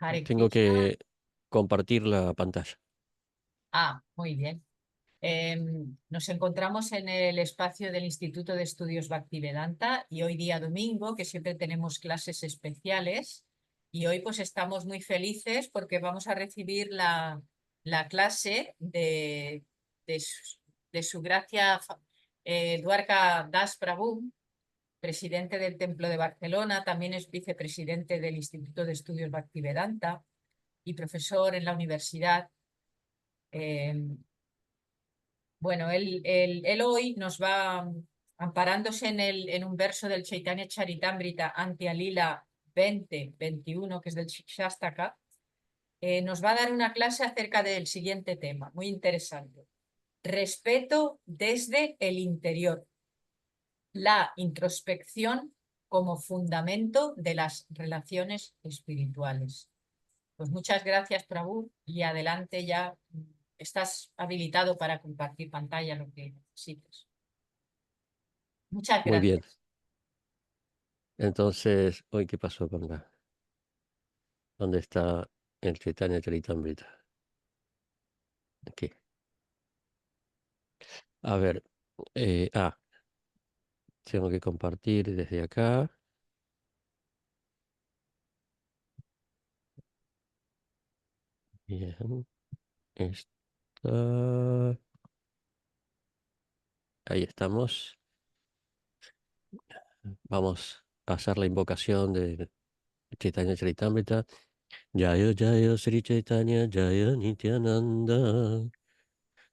Hare Tengo Krishna. que compartir la pantalla. Muy bien. Nos encontramos en el espacio del Instituto de Estudios Bhaktivedanta y hoy día domingo, que siempre tenemos clases especiales, y hoy pues estamos muy felices porque vamos a recibir la clase de, su, de su gracia Dwarka Das Prabhu, presidente del Templo de Barcelona, también es vicepresidente del Instituto de Estudios Bhaktivedanta y profesor en la universidad. Em, Bueno, él hoy nos va, amparándose en un verso del Chaitanya Charitamrita Antya Lila 20-21, que es del Shikshastaka, nos va a dar una clase acerca del siguiente tema, muy interesante. Respeto desde el interior, la introspección como fundamento de las relaciones espirituales. Pues muchas gracias, Prabhu, y adelante ya estás habilitado para compartir pantalla lo que necesites. Muchas Muy bien. gracias. Entonces, hoy, ¿qué pasó con la? ¿Dónde está el Chaitanya Charitamrita? Aquí. A ver. eh, ah, Tengo que compartir desde acá. Bien. Está. Ahí estamos. Vamos a hacer la invocación de Chaitanya Charitamrita. Jaya Jaya Sri Chaitanya Jaya Nityananda.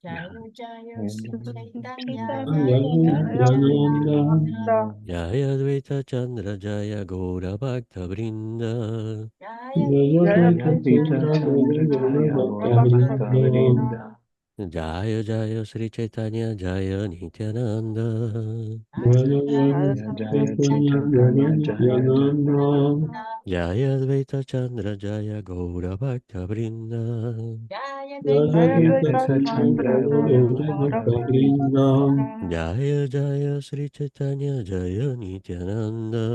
Jaya Jaya Sri Chaitanya Jaya Nityananda, Nityananda. Jaya Dvaita Chandra Jaya Gaura Bhakta Vrinda. Jaya Jaya Dvaita Dvaita Chandra Chandra Jaya Jaya Gaura Gaura Bhakta Bhakta Vrinda. Vrinda, Jaya Jaya Sri Chaitanya Jaya Nityananda. Jaya Jaya Jaya Sri Jaya Sri Chaitanya Chaitanya Jaya Jaya Nityananda, Nityananda. Jaya Dvaita Chandra Jaya Gaura Bhakta Vrinda. Jaya Jaya Dvaita Jaya Chandra Dvaita Jaya Chandra Gaura Jaya Bhakta Gaura Jaya Bhakta Vrinda. Vrinda, Jaya Sri Chaitanya Jaya Nityananda.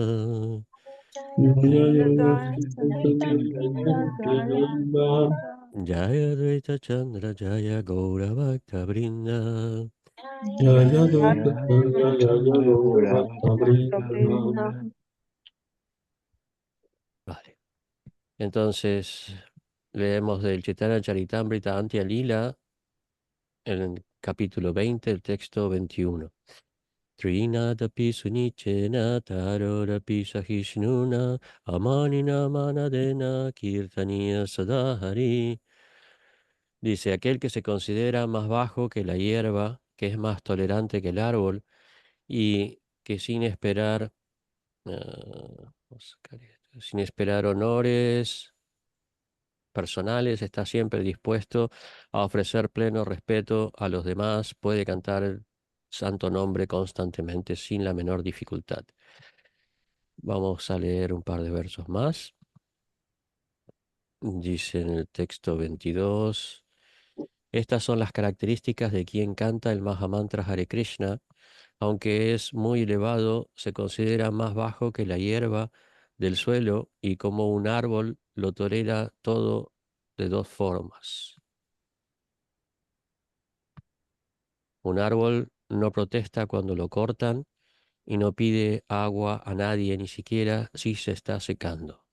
Jaya Jaya Dvaita Jaya Chandra Sri Jaya Chaitanya Jaya Nityananda, Jaya Dvaita Chandra Jaya Gaura Bhakta Vrinda. Jaya Jaya Dvaita Dvaita Chandra Jaya Gaura Bhakta Vrinda. Vrinda. Vale. Entonces, leemos del Chaitanya Charitamrita Antya Lila, en el capítulo 20, el texto 21. Trinadapi sunichena tarorapi sahishnuna amanina manadena kirtaniya sadahari. Dice, aquel que se considera más bajo que la hierba, que es más tolerante que el árbol, y que vamos a sacar esto, sin esperar honores personales, está siempre dispuesto a ofrecer pleno respeto a los demás, puede cantar el santo nombre constantemente sin la menor dificultad. Vamos a leer un par de versos más. Dice en el texto 22, estas son las características de quien canta el Mahamantra Hare Krishna. Aunque es muy elevado, se considera más bajo que la hierba del suelo y como un árbol lo tolera todo de dos formas. Un árbol no protesta cuando lo cortan y no pide agua a nadie, ni siquiera si se está secando.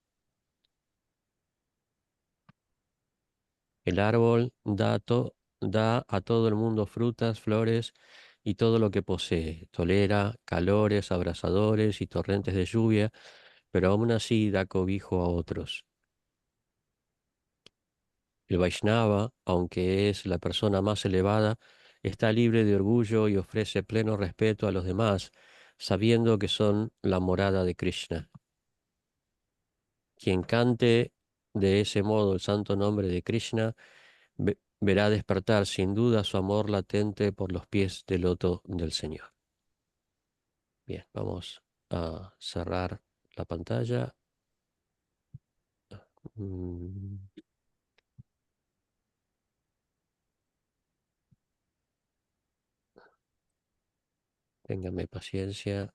El árbol da a todo el mundo frutas, flores y todo lo que posee. Tolera calores abrasadores y torrentes de lluvia, pero aún así da cobijo a otros. El Vaishnava, aunque es la persona más elevada, está libre de orgullo y ofrece pleno respeto a los demás, sabiendo que son la morada de Krishna. Quien cante de ese modo el santo nombre de Krishna verá despertar sin duda su amor latente por los pies del loto del Señor. Bien, vamos a cerrar la pantalla. Mm, Téngame paciencia.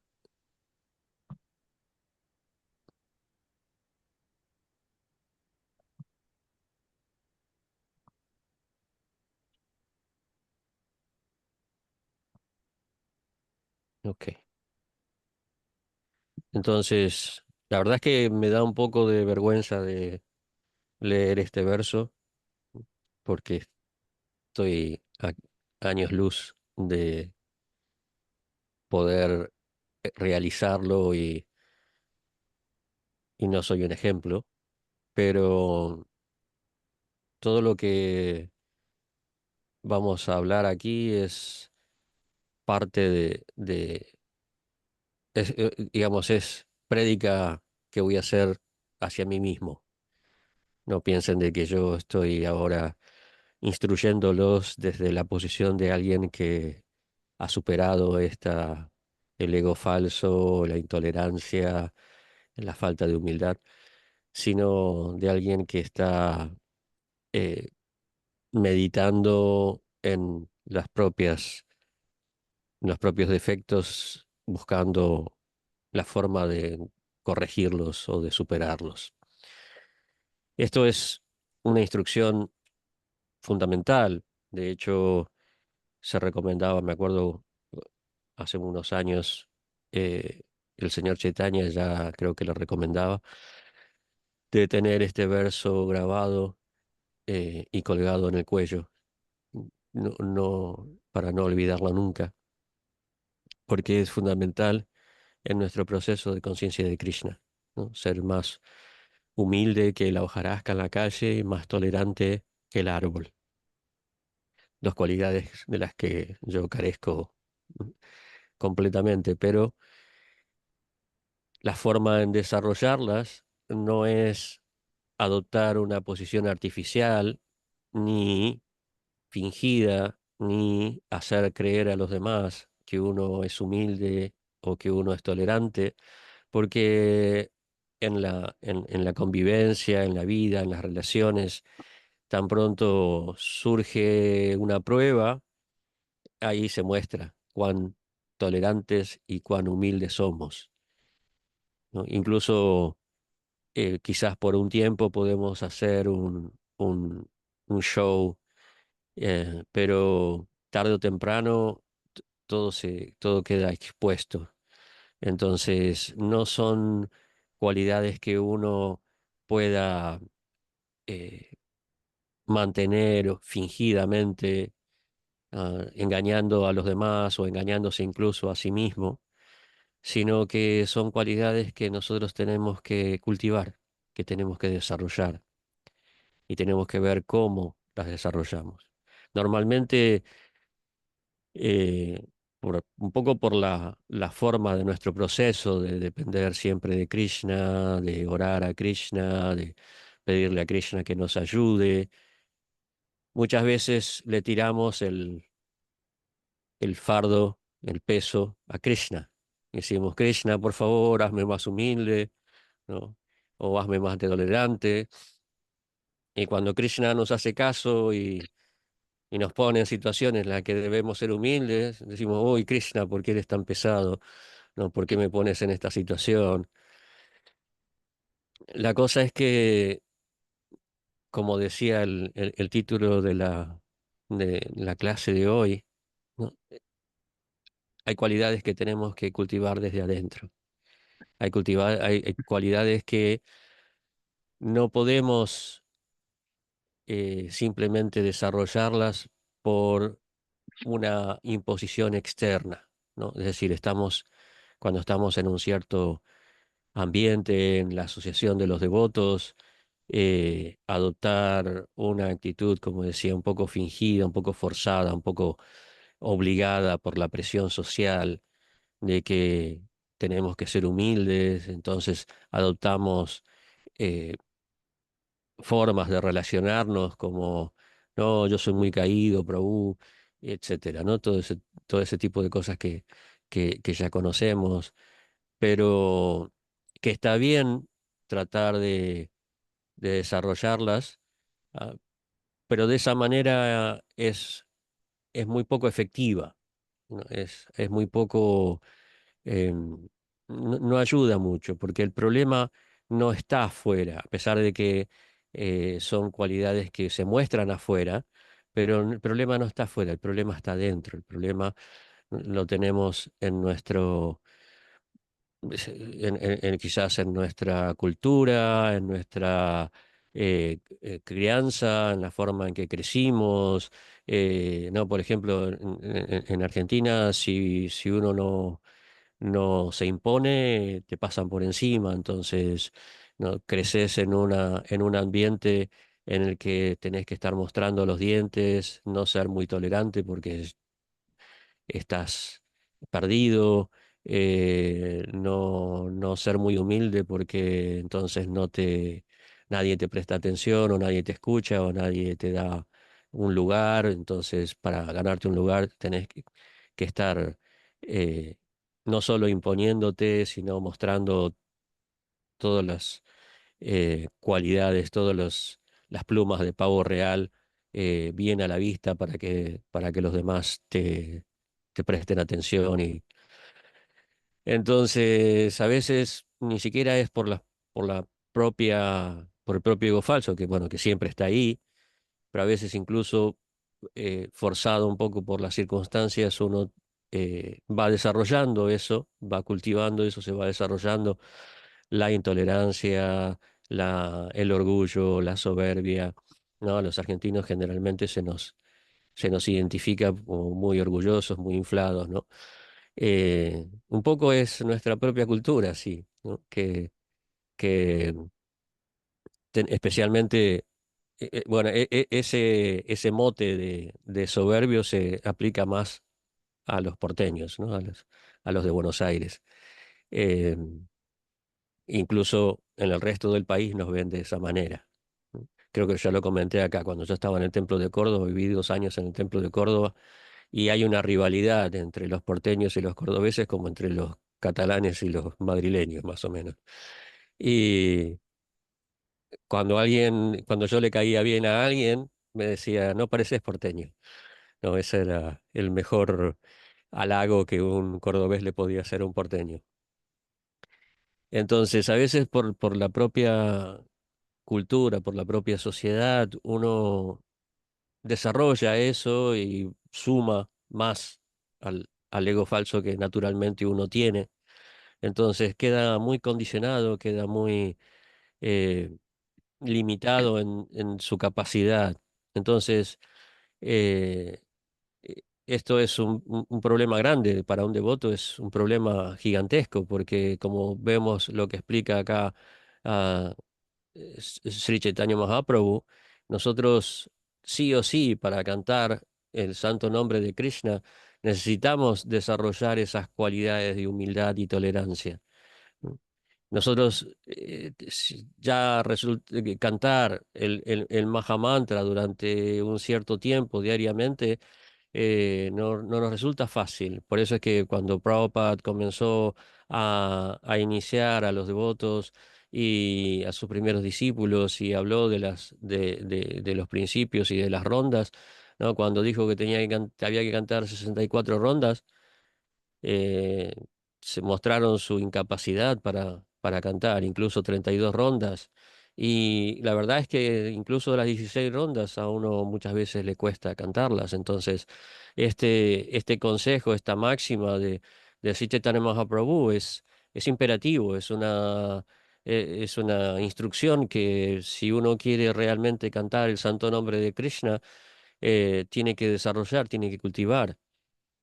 Ok. Entonces, la verdad es que me da un poco de vergüenza de leer este verso porque estoy a años luz de poder realizarlo y no soy un ejemplo, pero todo lo que vamos a hablar aquí es parte digamos, es prédica que voy a hacer hacia mí mismo. No piensen de que yo estoy ahora instruyéndolos desde la posición de alguien que ha superado el ego falso, la intolerancia, la falta de humildad, sino de alguien que está eh, meditando en los propios defectos, buscando la forma de corregirlos o de superarlos. Esto es una instrucción fundamental. De hecho, se recomendaba, me acuerdo, hace unos años, eh, el señor Chaitanya ya creo que lo recomendaba, de tener este verso grabado y colgado en el cuello, para no olvidarlo nunca, porque es fundamental en nuestro proceso de conciencia de Krishna, ¿no? Ser más humilde que la hojarasca en la calle y más tolerante que el árbol. Dos cualidades de las que yo carezco completamente, pero la forma en desarrollarlas no es adoptar una posición artificial, ni fingida, ni hacer creer a los demás que uno es humilde o que uno es tolerante, porque en la convivencia, en la vida, en las relaciones, tan pronto surge una prueba, ahí se muestra cuán tolerantes y cuán humildes somos, ¿no? Incluso quizás por un tiempo podemos hacer un show, pero tarde o temprano todo queda expuesto. Entonces, no son cualidades que uno pueda eh, mantener fingidamente, engañando a los demás o engañándose incluso a sí mismo, sino que son cualidades que nosotros tenemos que cultivar, que tenemos que desarrollar y tenemos que ver cómo las desarrollamos. Normalmente, eh, un poco por la forma de nuestro proceso de depender siempre de Krishna, de orar a Krishna, de pedirle a Krishna que nos ayude, muchas veces le tiramos el fardo, el peso a Krishna. Decimos, Krishna, por favor, hazme más humilde, ¿no? O hazme más tolerante. Y cuando Krishna nos hace caso y nos pone en situaciones en las que debemos ser humildes, decimos, uy, Krishna, ¿por qué eres tan pesado? ¿No? ¿Por qué me pones en esta situación? La cosa es que, como decía el título de la clase de hoy, ¿no? Hay cualidades que tenemos que cultivar desde adentro. Hay cualidades que no podemos simplemente desarrollarlas por una imposición externa, ¿no? Es decir, cuando estamos en un cierto ambiente, en la asociación de los devotos, adoptar una actitud, como decía, un poco fingida, un poco forzada, un poco obligada por la presión social de que tenemos que ser humildes, entonces adoptamos eh, formas de relacionarnos como, no, yo soy muy caído, Prabhu, etcétera, ¿no? Todo ese tipo de cosas que ya conocemos, pero que está bien tratar de desarrollarlas, ah, pero de esa manera es muy poco efectiva, ¿no? Es muy poco no ayuda mucho, porque el problema no está afuera, a pesar de que son cualidades que se muestran afuera, pero el problema no está afuera, el problema está dentro, el problema lo tenemos en nuestro, quizás en nuestra cultura, en nuestra crianza, en la forma en que crecimos. No, por ejemplo, en Argentina, si uno no se impone, te pasan por encima. Entonces, no creces en un ambiente en el que tenés que estar mostrando los dientes, no ser muy tolerante porque estás perdido, no ser muy humilde porque entonces nadie te presta atención o nadie te escucha o nadie te da un lugar. Entonces, para ganarte un lugar tenés que estar eh, no solo imponiéndote, sino mostrando todas las cualidades, las plumas de pavo real bien a la vista para que los demás te presten atención. Y entonces a veces ni siquiera es por el propio ego falso, que bueno, que siempre está ahí, pero a veces incluso forzado un poco por las circunstancias, uno va desarrollando eso, va cultivando eso, se va desarrollando la intolerancia, el orgullo, la soberbia, ¿no? A los argentinos generalmente se nos identifica como muy orgullosos, muy inflados, ¿no? Un poco es nuestra propia cultura, sí, ¿no? Que especialmente, bueno, ese mote de soberbio se aplica más a los porteños, ¿no? A los de Buenos Aires. Eh, Incluso en el resto del país nos ven de esa manera. Creo que ya lo comenté acá, cuando yo estaba en el Templo de Córdoba, viví 2 años en el Templo de Córdoba, y hay una rivalidad entre los porteños y los cordobeses como entre los catalanes y los madrileños, más o menos. Y cuando yo le caía bien a alguien, me decía, no pareces porteño. No, ese era el mejor halago que un cordobés le podía hacer a un porteño. Entonces, a veces por la propia cultura, por la propia sociedad, uno desarrolla eso y suma más al ego falso que naturalmente uno tiene. Entonces queda muy condicionado, queda muy eh, limitado en su capacidad. Entonces, eh, esto es un problema grande para un devoto, es un problema gigantesco, porque como vemos lo que explica acá ah, Sri Chaitanya Mahaprabhu, nosotros sí o sí para cantar el santo nombre de Krishna necesitamos desarrollar esas cualidades de humildad y tolerancia. ¿No? Nosotros ya resulta que cantar el Mahamantra durante un cierto tiempo diariamente no nos resulta fácil. Por eso es que cuando Prabhupada comenzó a iniciar a los devotos y a sus primeros discípulos y habló de los principios y de las rondas, ¿no? Cuando dijo que había que cantar 64 rondas, eh, se mostraron su incapacidad para cantar, incluso 32 rondas. Y la verdad es que incluso las 16 rondas a uno muchas veces le cuesta cantarlas. Entonces, este consejo, esta máxima de Sri Chaitanya Mahaprabhu es imperativo, es una instrucción que si uno quiere realmente cantar el santo nombre de Krishna, tiene que desarrollar, tiene que cultivar.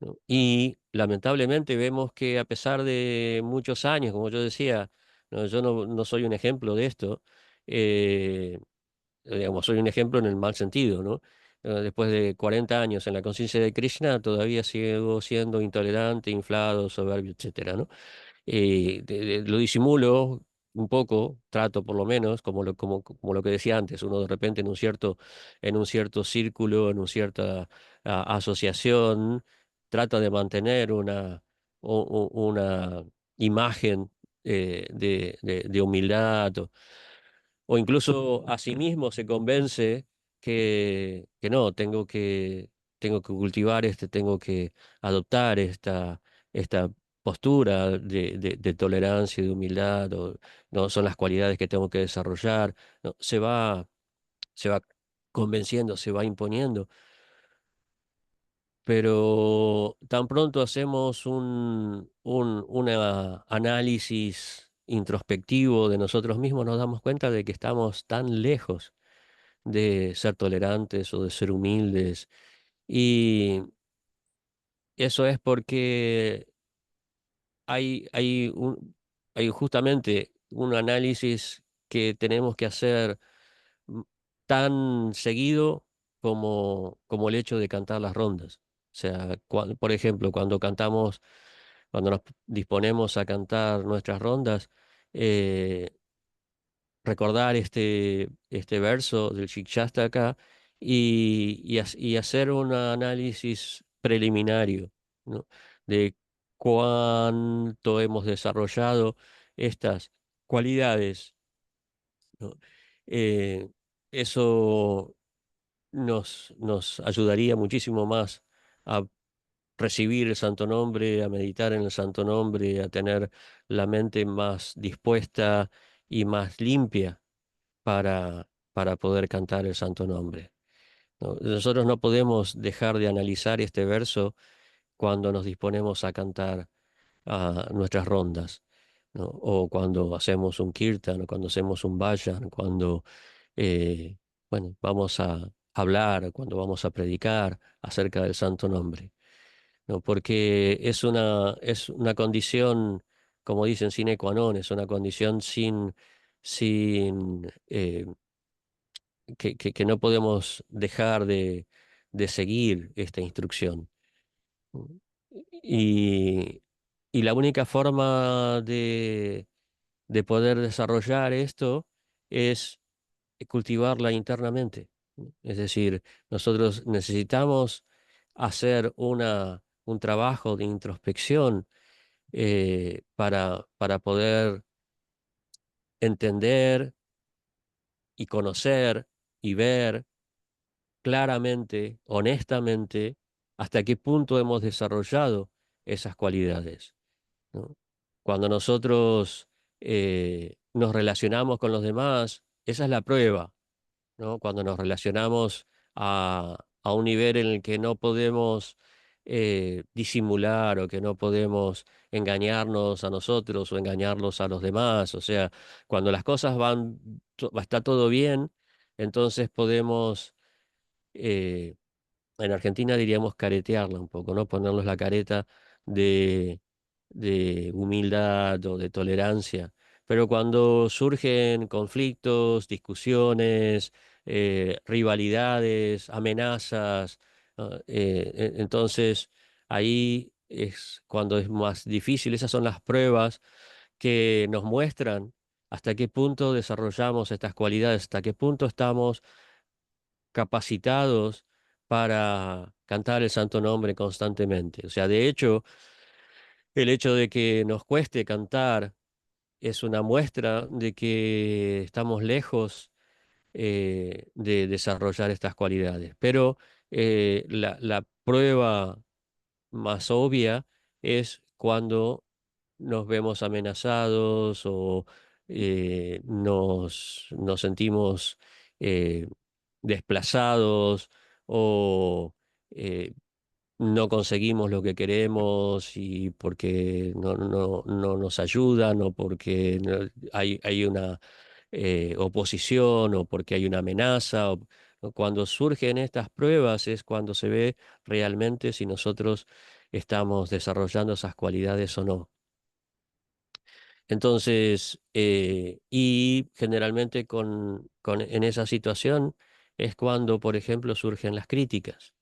¿No? Y lamentablemente vemos que a pesar de muchos años, como yo decía, ¿no? Yo no soy un ejemplo de esto, eh, digamos, soy un ejemplo en el mal sentido, ¿no? Después de 40 años en la conciencia de Krishna, todavía sigo siendo intolerante, inflado, soberbio, etcétera, ¿no? Lo disimulo un poco, trato por lo menos, como lo que decía antes, uno de repente en un cierto círculo, en una cierta asociación, trata de mantener una imagen de humildad, o incluso a sí mismo se convence que no, tengo que cultivar tengo que adoptar esta postura de tolerancia y de humildad, o no son las cualidades que tengo que desarrollar. No, se va convenciendo, se va imponiendo. pero tan pronto hacemos un análisis introspectivo de nosotros mismos, nos damos cuenta de que estamos tan lejos de ser tolerantes o de ser humildes. Y eso es porque hay, hay un, hay justamente un análisis que tenemos que hacer mm, tan seguido como el hecho de cantar las rondas. O sea, por ejemplo, cuando nos disponemos a cantar nuestras rondas, eh, recordar este verso del Shikshastaka y hacer un análisis preliminario, ¿no? De cuánto hemos desarrollado estas cualidades, ¿no? Eh, Eso nos ayudaría muchísimo más a recibir el Santo Nombre, a meditar en el Santo Nombre, a tener la mente más dispuesta y más limpia para poder cantar el Santo Nombre, ¿no? Nosotros no podemos dejar de analizar este verso cuando nos disponemos a cantar nuestras rondas, ¿no? O cuando hacemos un kirtan, o cuando hacemos un vayan, cuando eh, bueno, vamos a hablar, cuando vamos a predicar acerca del Santo Nombre, ¿no? Porque es una condición, como dicen, sine qua non, es una condición sin que no podemos dejar de seguir esta instrucción. ¿No? Y, y la única forma de poder desarrollar esto es cultivarla internamente, ¿no? Es decir, nosotros necesitamos hacer un trabajo de introspección para poder entender y conocer y ver claramente, honestamente, hasta qué punto hemos desarrollado esas cualidades, ¿no? Cuando nosotros nos relacionamos con los demás, esa es la prueba, ¿no? Cuando nos relacionamos a un nivel en el que no podemos disimular o que no podemos engañarnos a nosotros o engañarlos a los demás, o sea, cuando las cosas está todo bien, entonces podemos eh, en Argentina diríamos caretearla un poco, ¿no? Ponernos la careta de, de humildad o de tolerancia. Pero cuando surgen conflictos, discusiones, rivalidades, amenazas, entonces ahí es cuando es más difícil. Esas son las pruebas que nos muestran hasta qué punto desarrollamos estas cualidades, hasta qué punto estamos capacitados para cantar el Santo Nombre constantemente. O sea, de hecho, el hecho de que nos cueste cantar es una muestra de que estamos lejos de desarrollar estas cualidades. Pero la prueba más obvia es cuando nos vemos amenazados o nos sentimos eh, desplazados o eh, no conseguimos lo que queremos y porque no nos ayudan o porque hay una oposición o porque hay una amenaza. O cuando surgen estas pruebas es cuando se ve realmente si nosotros estamos desarrollando esas cualidades o no. Entonces, y generalmente en esa situación es cuando, por ejemplo, surgen las críticas.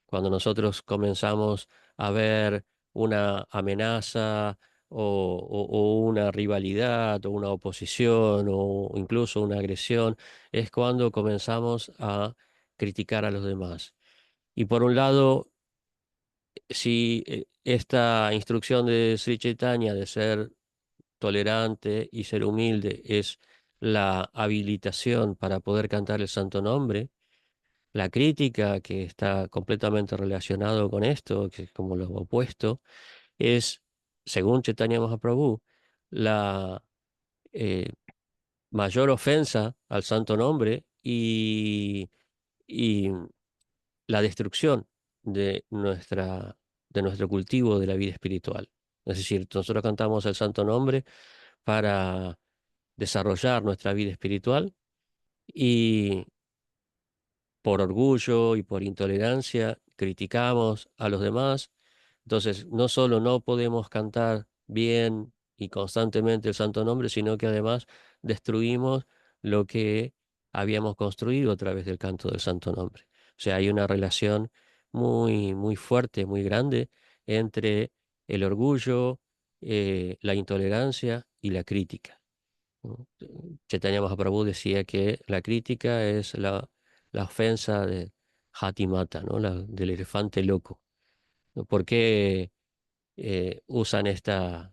Cuando nosotros comenzamos a ver una amenaza o una rivalidad o una oposición o incluso una agresión, es cuando comenzamos a criticar a los demás. Y por un lado, si esta instrucción de Sri Chaitanya de ser tolerante y ser humilde es la habilitación para poder cantar el Santo Nombre, la crítica, que está completamente relacionado con esto, que es como lo opuesto, es, según Chaitanya Mahaprabhu, la eh, mayor ofensa al santo nombre y la destrucción de de nuestro cultivo de la vida espiritual. Es decir, nosotros cantamos el Santo Nombre para desarrollar nuestra vida espiritual y por orgullo y por intolerancia criticamos a los demás. Entonces, no solo no podemos cantar bien y constantemente el Santo Nombre, sino que además destruimos lo que habíamos construido a través del canto del Santo Nombre. O sea, hay una relación muy fuerte, muy grande entre el orgullo, la intolerancia y la crítica, ¿no? Chaitanya Mahaprabhu decía que la crítica es la ofensa de Hatimata, ¿no? Del elefante loco, ¿no? ¿Por qué usan esta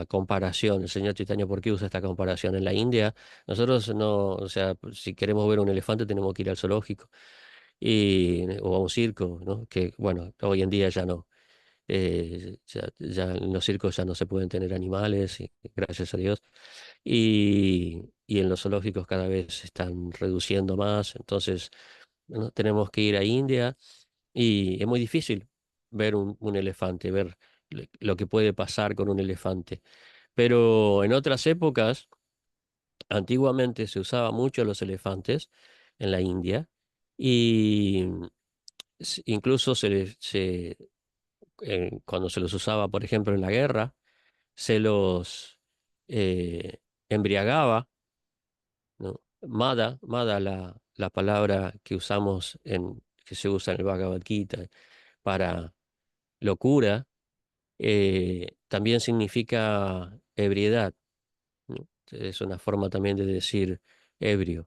comparación? El señor Chaitanya, ¿por qué usa esta comparación? En la India, nosotros no, o sea, si queremos ver un elefante tenemos que ir al zoológico o a un circo, ¿no? Que, bueno, hoy en día ya no. Ya en los circos ya no se pueden tener animales, y, gracias a Dios. Y en los zoológicos cada vez se están reduciendo más. Entonces, ¿no? Tenemos que ir a India y es muy difícil ver un elefante, ver lo que puede pasar con un elefante. Pero en otras épocas, antiguamente se usaba mucho los elefantes en la India y incluso cuando se los usaba, por ejemplo, en la guerra, se los eh, embriagaba, ¿no? Mada, la palabra que usamos que se usa en el Bhagavad Gita para locura, también significa ebriedad, ¿no? Es una forma también de decir ebrio.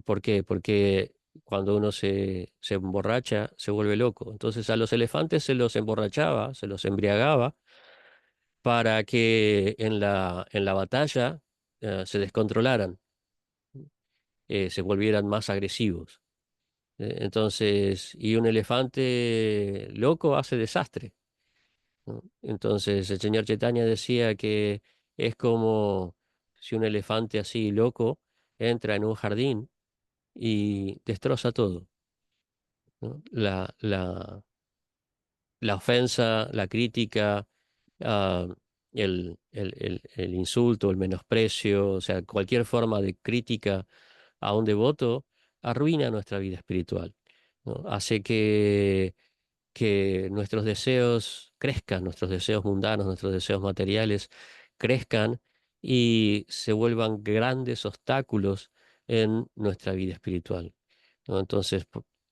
¿Por qué? Porque cuando uno se emborracha, se vuelve loco. Entonces a los elefantes se los emborrachaba, se los embriagaba para que en la batalla se descontrolaran, se volvieran más agresivos. Entonces, y un elefante loco hace desastre, ¿no? Entonces, el señor Chaitanya decía que es como si un elefante así loco entra en un jardín y destroza todo, ¿no? La ofensa, la crítica, ah, el insulto, el menosprecio, o sea, cualquier forma de crítica a un devoto arruina nuestra vida espiritual, ¿no? Hace que nuestros deseos crezcan, nuestros deseos mundanos, nuestros deseos materiales crezcan y se vuelvan grandes obstáculos en nuestra vida espiritual, ¿no? Entonces,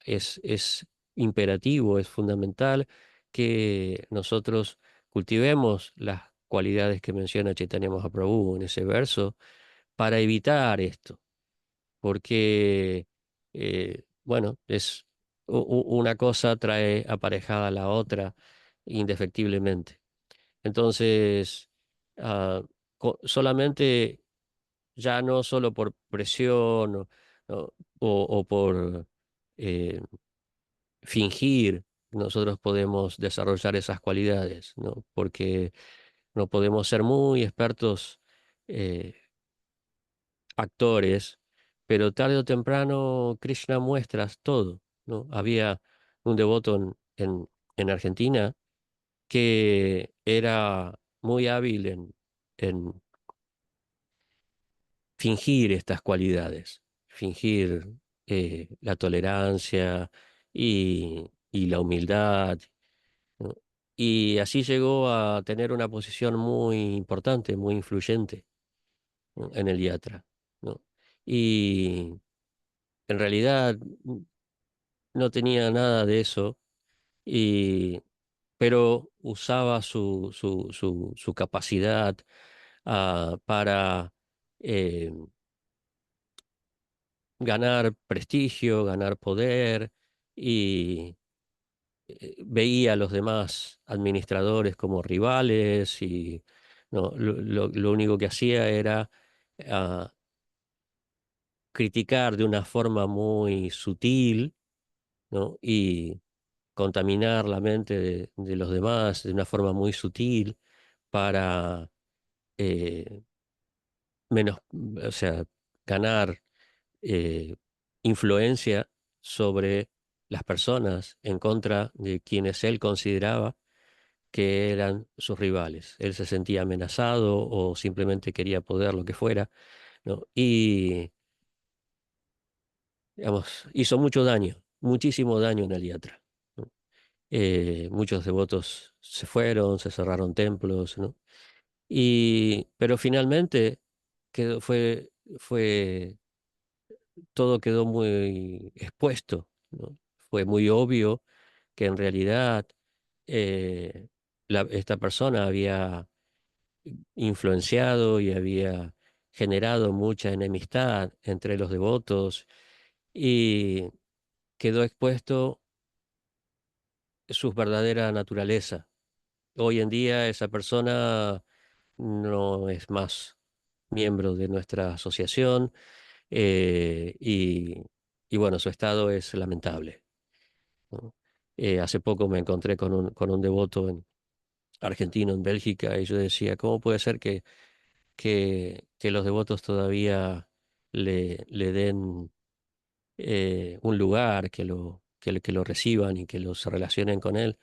es imperativo, es fundamental que nosotros cultivemos las cualidades que menciona Chaitanya Mahaprabhu en ese verso para evitar esto, porque, bueno, una cosa trae aparejada a la otra indefectiblemente. Entonces, ah, solamente, ya no solo por presión o, o por eh, fingir, nosotros podemos desarrollar esas cualidades, ¿no? Porque no podemos ser muy expertos eh, actores, pero tarde o temprano Krishna muestra todo, ¿no? Había un devoto en Argentina que era muy hábil en fingir estas cualidades, fingir la tolerancia y la humildad, ¿no? Y así llegó a tener una posición muy importante, muy influyente, ¿no? En el yatra, ¿no? Y en realidad no tenía nada de eso, y, pero usaba su capacidad para eh, ganar prestigio, ganar poder, y veía a los demás administradores como rivales y no, lo único que hacía era ah, criticar de una forma muy sutil, ¿no? Y contaminar la mente de los demás de una forma muy sutil para eh, menos, o sea, ganar eh, influencia sobre las personas en contra de quienes él consideraba que eran sus rivales. Él se sentía amenazado o simplemente quería poder, lo que fuera, ¿no? Y, digamos, hizo mucho daño, muchísimo daño en el Yatra, ¿no? Muchos devotos se fueron, se cerraron templos, ¿no? Pero finalmente fue, todo quedó muy expuesto, ¿no? Fue muy obvio que en realidad eh, esta persona había influenciado y había generado mucha enemistad entre los devotos y quedó expuesto su verdadera naturaleza. Hoy en día esa persona no es más miembro de nuestra asociación, eh, y, y bueno, su estado es lamentable, ¿no? Hace poco me encontré con un devoto argentino en Bélgica y yo decía, ¿cómo puede ser que los devotos todavía le den un lugar, que lo reciban y se relacionen con él?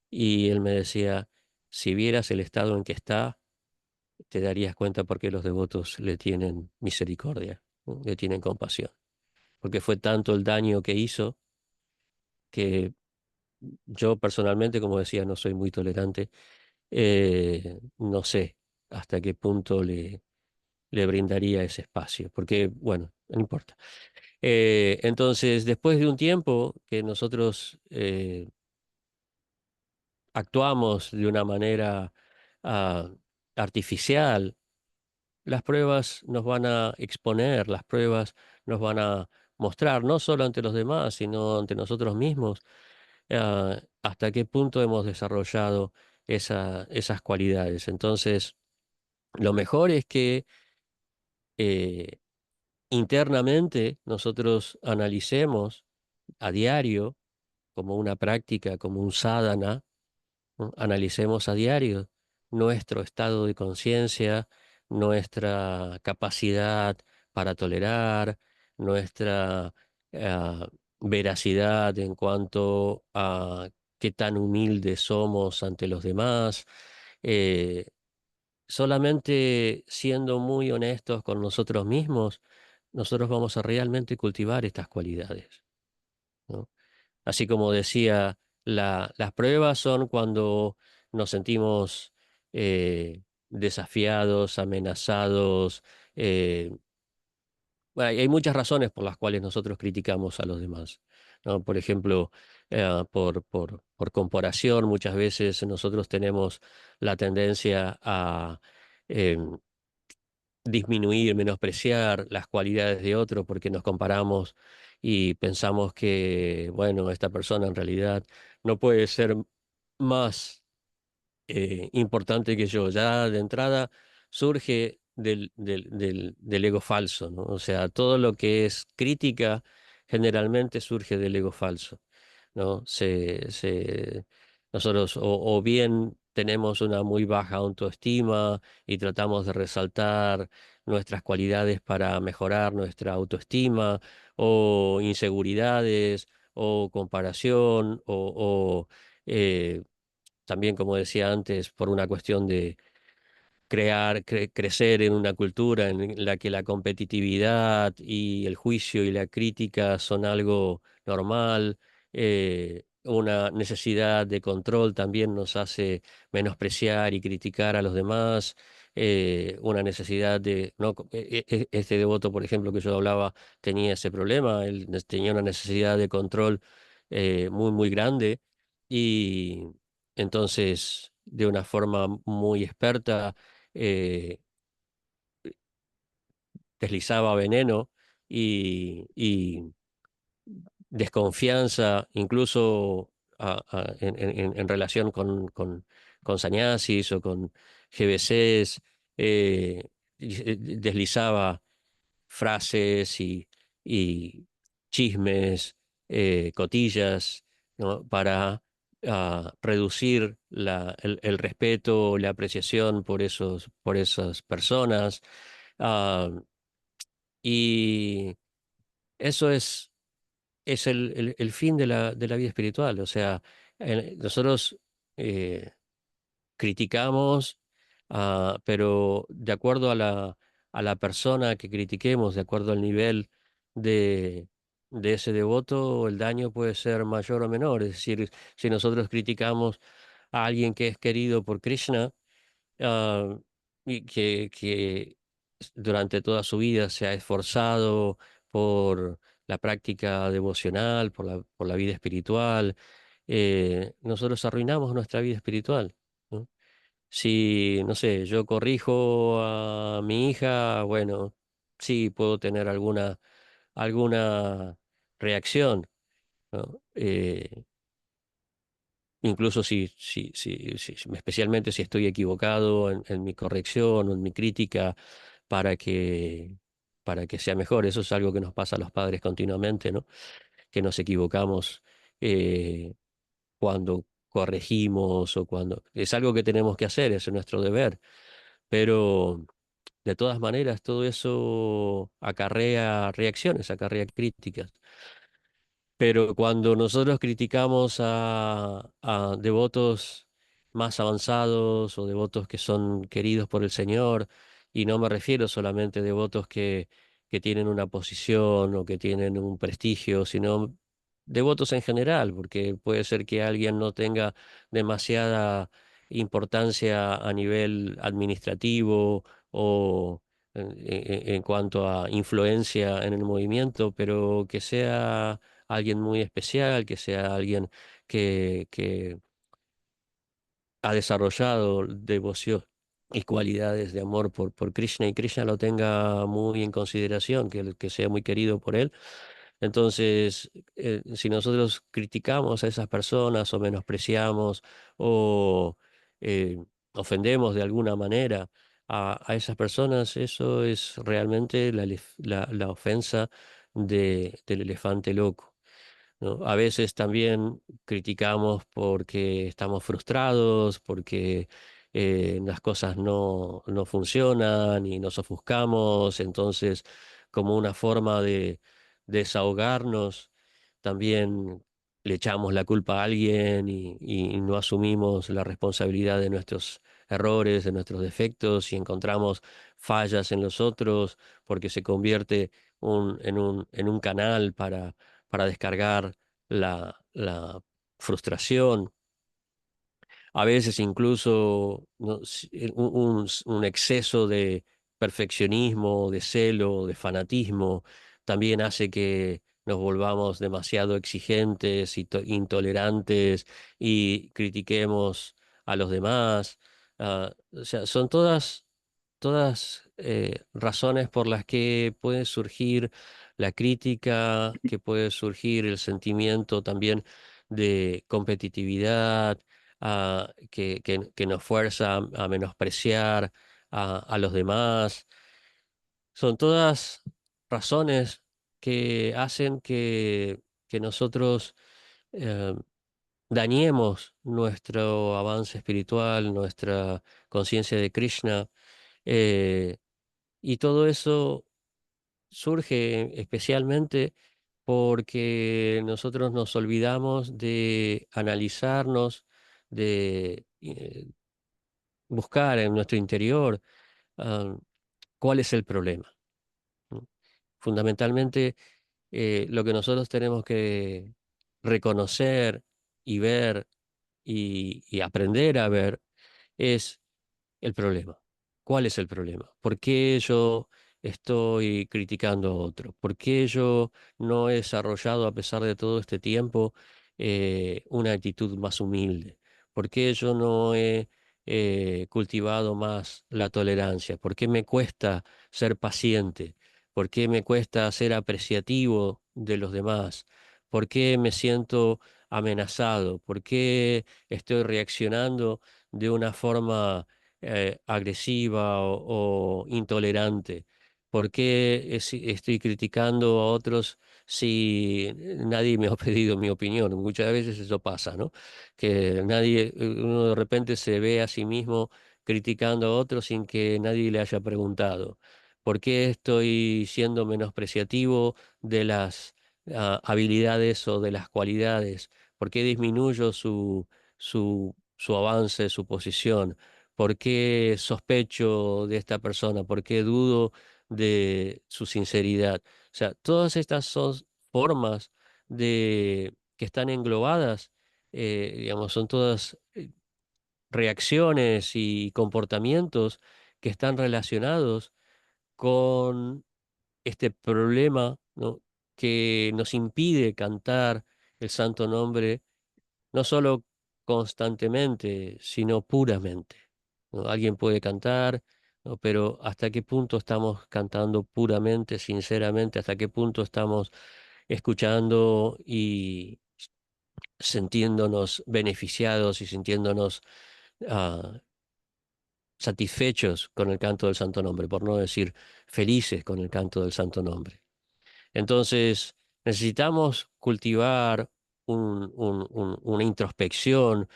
Y él me decía, si vieras el estado en que está, te darías cuenta por qué los devotos le tienen misericordia, ¿no? Le tienen compasión, porque fue tanto el daño que hizo que yo personalmente, como decía, no soy muy tolerante, no sé hasta qué punto le brindaría ese espacio, porque, bueno, no importa. Entonces, después de un tiempo que nosotros actuamos de una manera ah, artificial, las pruebas nos van a exponer, las pruebas nos van a mostrar, no solo ante los demás, sino ante nosotros mismos, hasta qué punto hemos desarrollado esas cualidades. Entonces, lo mejor es que eh, internamente nosotros analicemos a diario, como una práctica, como un sadhana, ¿no? Analicemos a diario nuestro estado de conciencia, nuestra capacidad para tolerar, nuestra ah, veracidad en cuanto a qué tan humildes somos ante los demás. eh, Solamente siendo muy honestos con nosotros mismos, nosotros vamos a realmente cultivar estas cualidades, ¿no? Así como decía, las pruebas son cuando nos sentimos desafiados, amenazados. Bueno, hay muchas razones por las cuales nosotros criticamos a los demás, ¿no? Por ejemplo, por comparación, muchas veces nosotros tenemos la tendencia a em, disminuir, menospreciar las cualidades de otro porque nos comparamos y pensamos que, bueno, esta persona en realidad no puede ser más importante que yo. Ya de entrada surge del ego falso, ¿no? O sea, todo lo que es crítica generalmente surge del ego falso, ¿no? Nosotros o bien tenemos una muy baja autoestima y tratamos de resaltar nuestras cualidades para mejorar nuestra autoestima, o inseguridades, o comparación, o también, como decía antes, por una cuestión de crecer en una cultura en la que la competitividad y el juicio y la crítica son algo normal. Una necesidad de control también nos hace menospreciar y criticar a los demás. Una necesidad de... No, este devoto, por ejemplo, que yo hablaba, tenía ese problema. Él tenía una necesidad de control muy, muy grande. Y entonces, de una forma muy experta, eh, deslizaba veneno y desconfianza, incluso en relación con sannyasis o con GBCs. Deslizaba frases y chismes, cotillas, ¿no? Para reducir el respeto, la apreciación por esas personas. Ah, y eso es es el fin de la vida espiritual. O sea, nosotros criticamos, pero de acuerdo a la persona que critiquemos, de acuerdo al nivel de, de ese devoto, el daño puede ser mayor o menor. Es decir, si nosotros criticamos a alguien que es querido por Krishna, ah, y que durante toda su vida se ha esforzado por la práctica devocional, por la vida espiritual, nosotros arruinamos nuestra vida espiritual, ¿no? Si, no sé, yo corrijo a mi hija, bueno, sí, puedo tener alguna reacción, ¿no? Incluso especialmente si estoy equivocado en mi corrección o en mi crítica para que sea mejor. Eso es algo que nos pasa a los padres continuamente, ¿no? Que nos equivocamos eh, cuando corregimos o cuando... Es algo que tenemos que hacer, es nuestro deber, pero de todas maneras todo eso acarrea reacciones, acarrea críticas. Pero cuando nosotros criticamos a devotos más avanzados o devotos que son queridos por el Señor, y no me refiero solamente a devotos que tienen una posición o que tienen un prestigio, sino devotos en general, porque puede ser que alguien no tenga demasiada importancia a nivel administrativo o en cuanto a influencia en el movimiento, pero que sea alguien muy especial, que sea alguien que ha desarrollado devoción y cualidades de amor por Krishna, y Krishna lo tenga muy en consideración, que sea muy querido por él. Entonces, si nosotros criticamos a esas personas o menospreciamos o eh, ofendemos de alguna manera a esas personas, eso es realmente la ofensa del elefante loco, ¿no? A veces también criticamos porque estamos frustrados, porque las cosas no funcionan y nos ofuscamos, entonces como una forma de desahogarnos, también le echamos la culpa a alguien y no asumimos la responsabilidad de nuestros errores, de nuestros defectos, y encontramos fallas en los otros porque se convierte en un canal para descargar la frustración. A veces incluso, ¿no? Un exceso de perfeccionismo, de celo, de fanatismo, también hace que nos volvamos demasiado exigentes y intolerantes y critiquemos a los demás. O sea, son todas razones por las que puede surgir la crítica, que puede surgir el sentimiento también de competitividad, que nos fuerza a menospreciar a los demás. Son todas razones que hacen que nosotros eh, dañemos nuestro avance espiritual, nuestra conciencia de Krishna. eh, y todo eso surge especialmente porque nosotros nos olvidamos de analizarnos, de buscar en nuestro interior ah, cuál es el problema, ¿no? Fundamentalmente, lo que nosotros tenemos que reconocer y ver y aprender a ver es el problema. ¿Cuál es el problema? ¿Por qué yo estoy criticando a otro? ¿Por qué yo no he desarrollado, a pesar de todo este tiempo, una actitud más humilde? ¿Por qué yo no he cultivado más la tolerancia? ¿Por qué me cuesta ser paciente? ¿Por qué me cuesta ser apreciativo de los demás? ¿Por qué me siento amenazado? ¿Por qué estoy reaccionando de una forma agresiva o intolerante? ¿Por qué estoy criticando a otros si nadie me ha pedido mi opinión? Muchas veces eso pasa, ¿no? Que uno de repente se ve a sí mismo criticando a otros sin que nadie le haya preguntado. ¿Por qué estoy siendo menospreciativo de habilidades o de las cualidades? ¿Por qué disminuyo su avance, su posición? ¿Por qué sospecho de esta persona? ¿Por qué dudo de su sinceridad? O sea, todas estas son formas que están englobadas, digamos, son todas reacciones y comportamientos que están relacionados con este problema, ¿no?, que nos impide cantar el santo nombre, no solo constantemente, sino puramente, ¿no? Alguien puede cantar, ¿no?, pero ¿hasta qué punto estamos cantando puramente, sinceramente? ¿Hasta qué punto estamos escuchando y sintiéndonos beneficiados y sintiéndonos ah, satisfechos con el canto del santo nombre, por no decir felices con el canto del santo nombre? Entonces, necesitamos cultivar una introspección,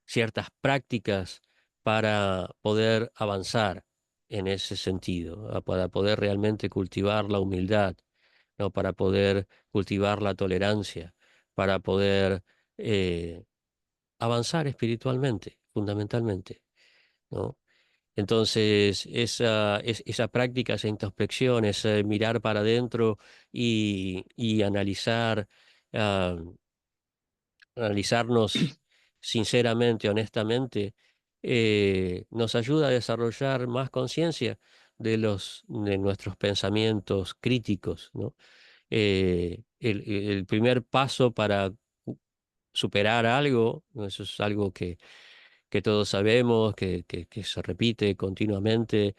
ciertas prácticas para poder avanzar en ese sentido, para poder realmente cultivar la humildad, ¿no?, para poder cultivar la tolerancia, para poder eh, avanzar espiritualmente, fundamentalmente, ¿no? Entonces, esa práctica, esa introspección, ese mirar para adentro y analizar, ah, analizarnos sinceramente, honestamente, nos ayuda a desarrollar más conciencia de nuestros pensamientos críticos, ¿no? El primer paso para superar algo, ¿no? Eso es algo que todos sabemos, que se repite continuamente,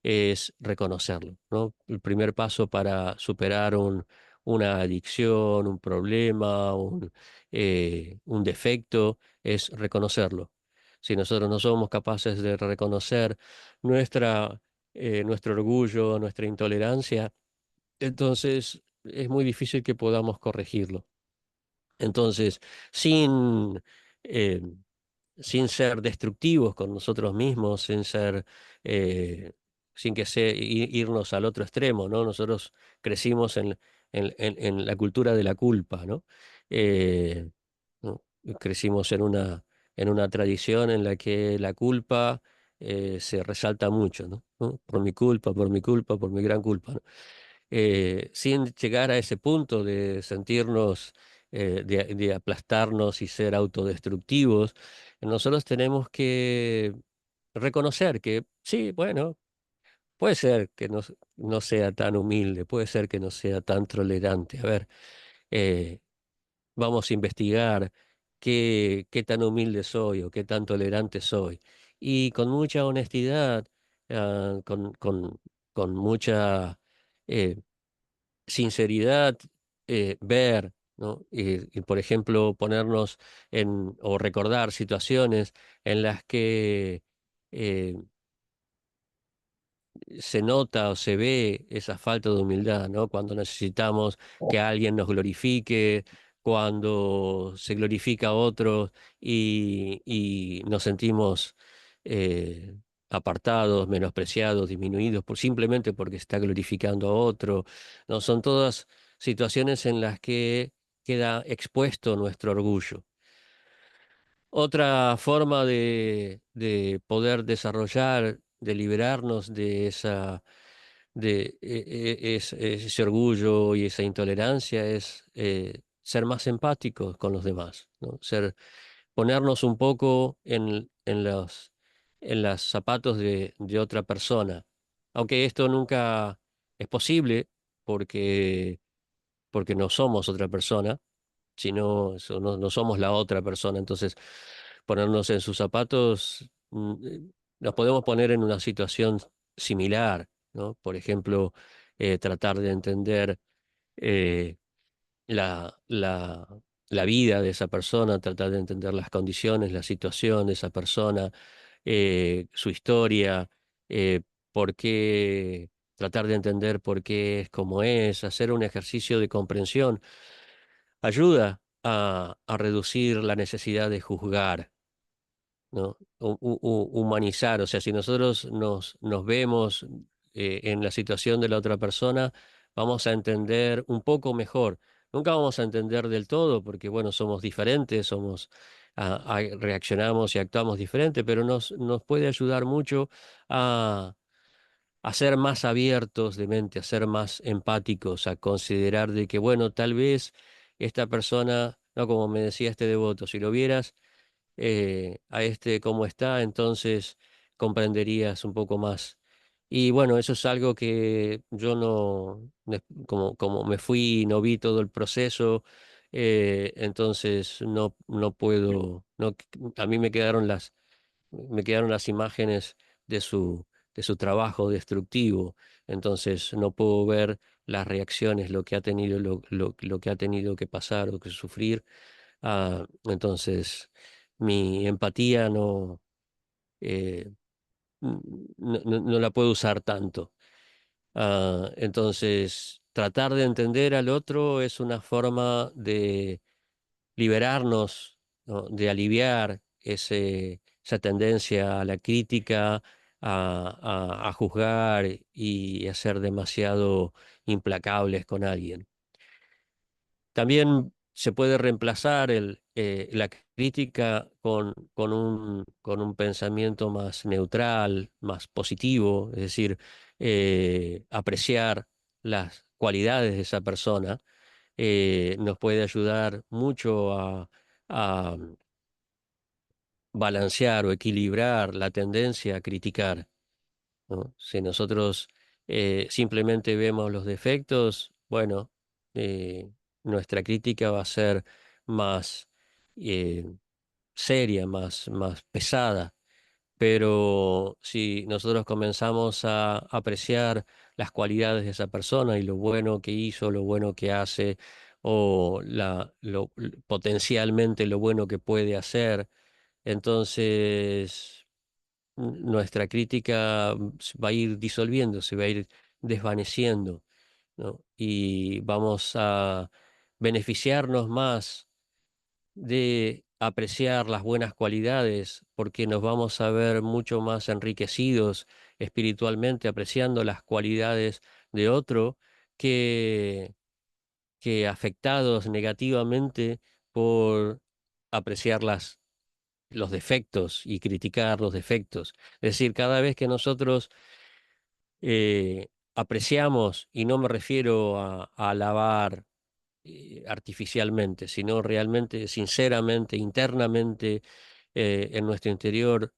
es reconocerlo, ¿no? El primer paso para superar una adicción, un problema, un defecto, es reconocerlo. Si nosotros no somos capaces de reconocer nuestra, nuestro orgullo, nuestra intolerancia, entonces es muy difícil que podamos corregirlo. Entonces, sin... eh, sin ser destructivos con nosotros mismos, eh, sin que irnos al otro extremo, ¿no? Nosotros crecimos en la cultura de la culpa, ¿no? Eh, ¿No? Crecimos en una tradición en la que la culpa se resalta mucho, ¿no? ¿No? Por mi culpa, por mi culpa, por mi gran culpa, ¿no? Sin llegar a ese punto de sentirnos, de aplastarnos y ser autodestructivos, nosotros tenemos que reconocer que sí, bueno, puede ser que no sea tan humilde, puede ser que no sea tan tolerante. A ver, eh, vamos a investigar qué tan humilde soy o qué tan tolerante soy. Y con mucha honestidad, con mucha... eh, sinceridad, ver, ¿no? Y, por ejemplo, ponernos o recordar situaciones en las que eh, se nota o se ve esa falta de humildad, ¿no? Cuando necesitamos que alguien nos glorifique, cuando se glorifica a otros y nos sentimos eh, apartados, menospreciados, disminuidos simplemente porque se está glorificando a otro. No, son todas situaciones en las que queda expuesto nuestro orgullo. Otra forma de poder desarrollar, de liberarnos de ese orgullo y esa intolerancia es ser más empáticos con los demás, ¿no? Ponernos un poco en los zapatos de otra persona. Aunque esto nunca es posible porque, porque no somos otra persona, sino no somos la otra persona. Entonces, ponernos en sus zapatos, nos podemos poner en una situación similar, ¿no? Por ejemplo, tratar de entender eh, la, la, la vida de esa persona, tratar de entender las condiciones, la situación de esa persona, su historia, eh, por qué, tratar de entender por qué es como es, hacer un ejercicio de comprensión ayuda a reducir la necesidad de juzgar, ¿no? Humanizar, o sea, si nosotros nos vemos en la situación de la otra persona, vamos a entender un poco mejor. Nunca vamos a entender del todo porque, bueno, somos diferentes, reaccionamos y actuamos diferente, pero nos puede ayudar mucho a ser más abiertos de mente, a ser más empáticos, a considerar de que, bueno, tal vez esta persona, no como me decía este devoto, si lo vieras a este cómo está, entonces comprenderías un poco más. Y bueno, eso es algo que yo como me fui y no vi todo el proceso, entonces no puedo, no, a mí me quedaron las imágenes de de su trabajo destructivo, entonces no puedo ver las reacciones, lo que ha tenido, lo que ha tenido que pasar o que sufrir. Entonces, mi empatía eh, no la puedo usar tanto. Entonces, tratar de entender al otro es una forma de liberarnos, ¿no? De aliviar esa tendencia a la crítica, a juzgar y a ser demasiado implacables con alguien. También se puede reemplazar la crítica con un pensamiento más neutral, más positivo, es decir, apreciar las cualidades de esa persona nos puede ayudar mucho a balancear o equilibrar la tendencia a criticar, ¿no? Si nosotros simplemente vemos los defectos, bueno, nuestra crítica va a ser más eh, seria, más pesada. Pero si nosotros comenzamos a apreciar las cualidades de esa persona y lo bueno que hizo, lo bueno que hace, o potencialmente lo bueno que puede hacer, entonces nuestra crítica va a ir disolviendo, se va a ir desvaneciendo, ¿no? Y vamos a beneficiarnos más de apreciar las buenas cualidades, porque nos vamos a ver mucho más enriquecidos espiritualmente apreciando las cualidades de otro que, que afectados negativamente por apreciar los defectos y criticar los defectos. Es decir, cada vez que nosotros apreciamos, y no me refiero a alabar artificialmente, sino realmente, sinceramente, internamente, en nuestro interior,